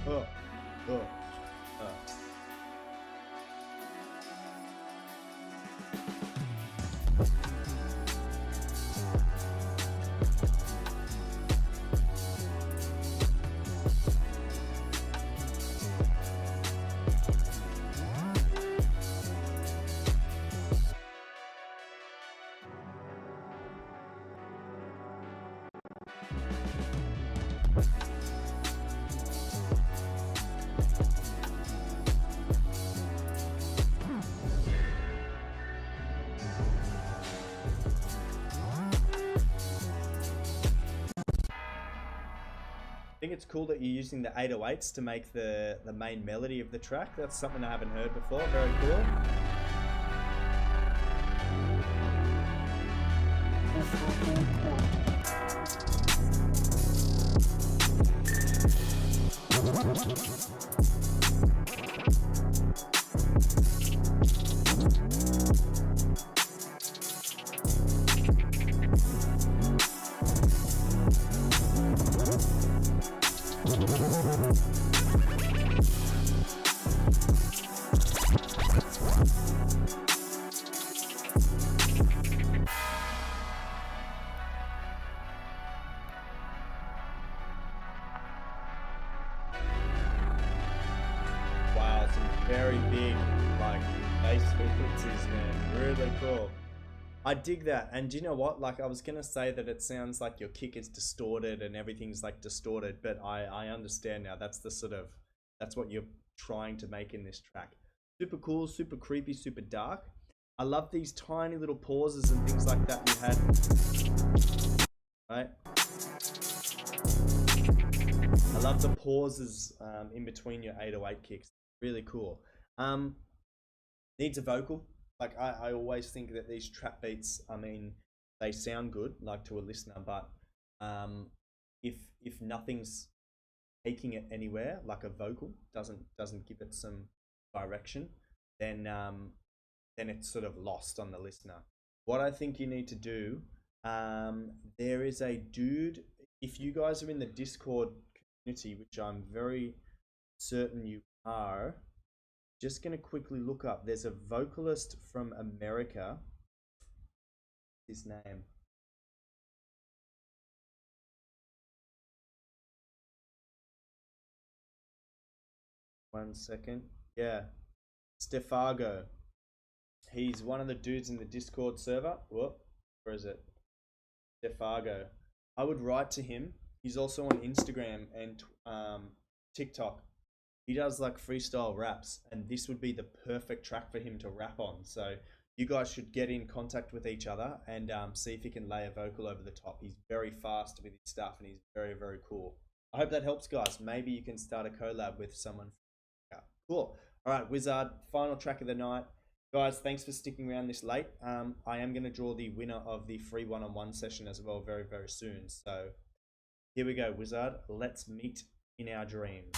Oh, oh, oh. I think it's cool that you're using the 808s to make the main melody of the track. That's something I haven't heard before. Very cool. Wow, some very big, like, bass frequencies, man. Really cool. I dig that. And do you know what? Like, I was gonna say that it sounds like your kick is distorted and everything's like distorted, but I understand now. That's the sort of, that's what you're trying to make in this track. Super cool, super creepy, super dark. I love these tiny little pauses and things like that you had. Right? I love the pauses in between your 808 kicks. Really cool. Needs a vocal. Like, I always think that these trap beats, I mean, they sound good, like, to a listener, but if nothing's taking it anywhere, like a vocal doesn't give it some direction, then it's sort of lost on the listener. What I think you need to do, there is a dude, if you guys are in the Discord community, which I'm very certain you are, just going to quickly look up. There's a vocalist from America. His name. One second. Yeah. Stefago. He's one of the dudes in the Discord server. Whoop, where is it? Defargo. I would write to him. He's also on Instagram and TikTok. He does like freestyle raps, and this would be the perfect track for him to rap on. So you guys should get in contact with each other and see if he can lay a vocal over the top. He's very fast with his stuff, and he's very, very cool. I hope that helps, guys. Maybe you can start a collab with someone. Cool. All right, Wizard, final track of the night. Guys, thanks for sticking around this late. I am going to draw the winner of the free one-on-one session as well very, very soon. So here we go, Wizard. Let's meet in our dreams.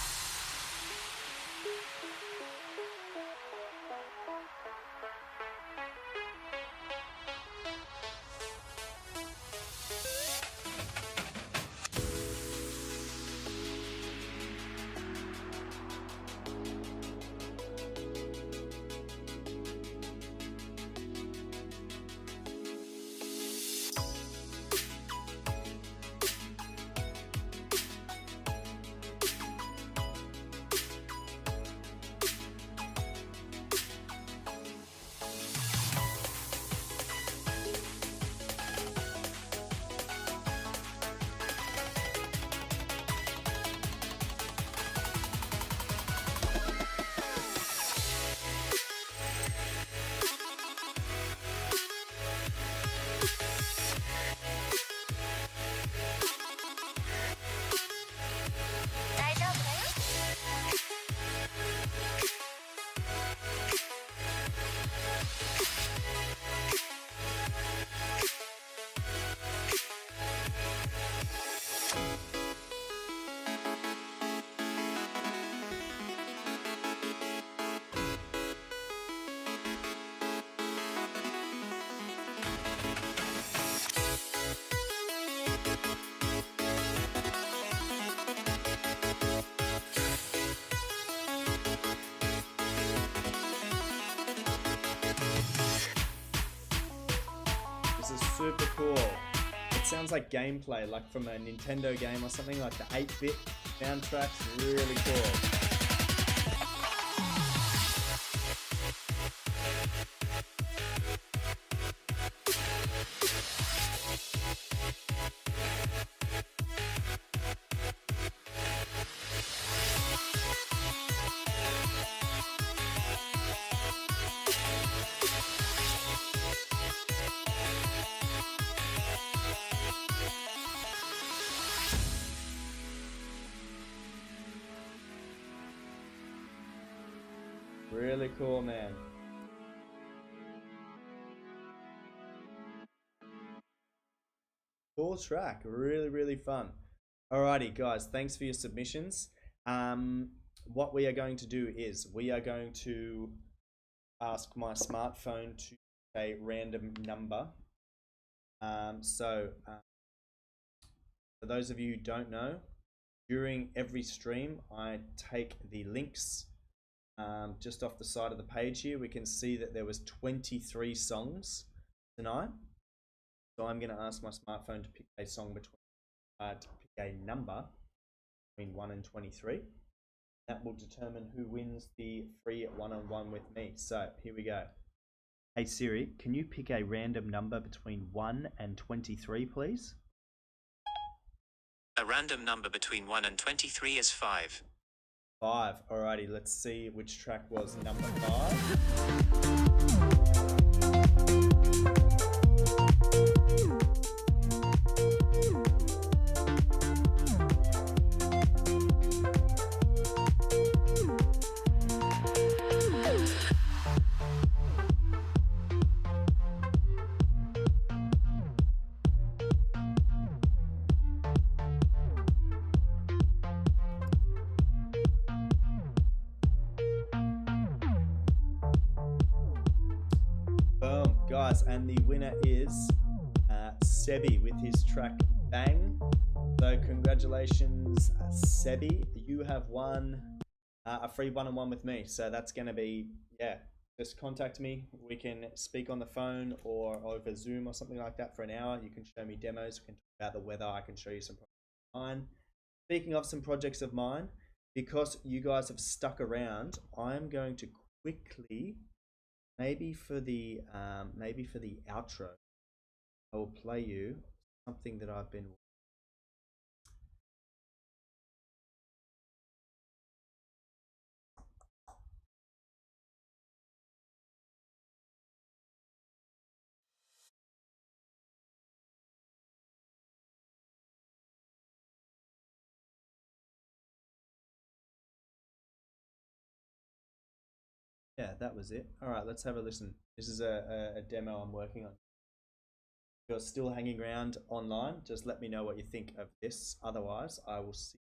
This is super cool. It sounds like gameplay, like from a Nintendo game or something, like the 8-bit soundtrack's really cool. Really cool, man. Cool track. Really, really fun. Alrighty, guys. Thanks for your submissions. What we are going to do is we are going to ask my smartphone to a random number. For those of you who don't know, during every stream, I take the links just off the side of the page here. We can see that there was 23 songs tonight. So I'm going to ask my smartphone to pick a song between, to pick a number between 1 and 23. That will determine who wins the free one-on-one with me. So here we go. Hey Siri, can you pick a random number between 1 and 23, please? A random number between 1 and 23 is 5. 5. Alrighty, let's see which track was number 5. Guys, and the winner is Sebby with his track Bang. So congratulations, Sebby. You have won a free one-on-one with me. So that's going to be, yeah, just contact me. We can speak on the phone or over Zoom or something like that for an hour. You can show me demos. We can talk about the weather. I can show you some projects of mine. Speaking of some projects of mine, because you guys have stuck around, I'm going to quickly maybe for the outro, I will play you something that I've been. Yeah, that was it. All right, let's have a listen. This is a demo I'm working on. If you're still hanging around online, just let me know what you think of this. Otherwise, I will see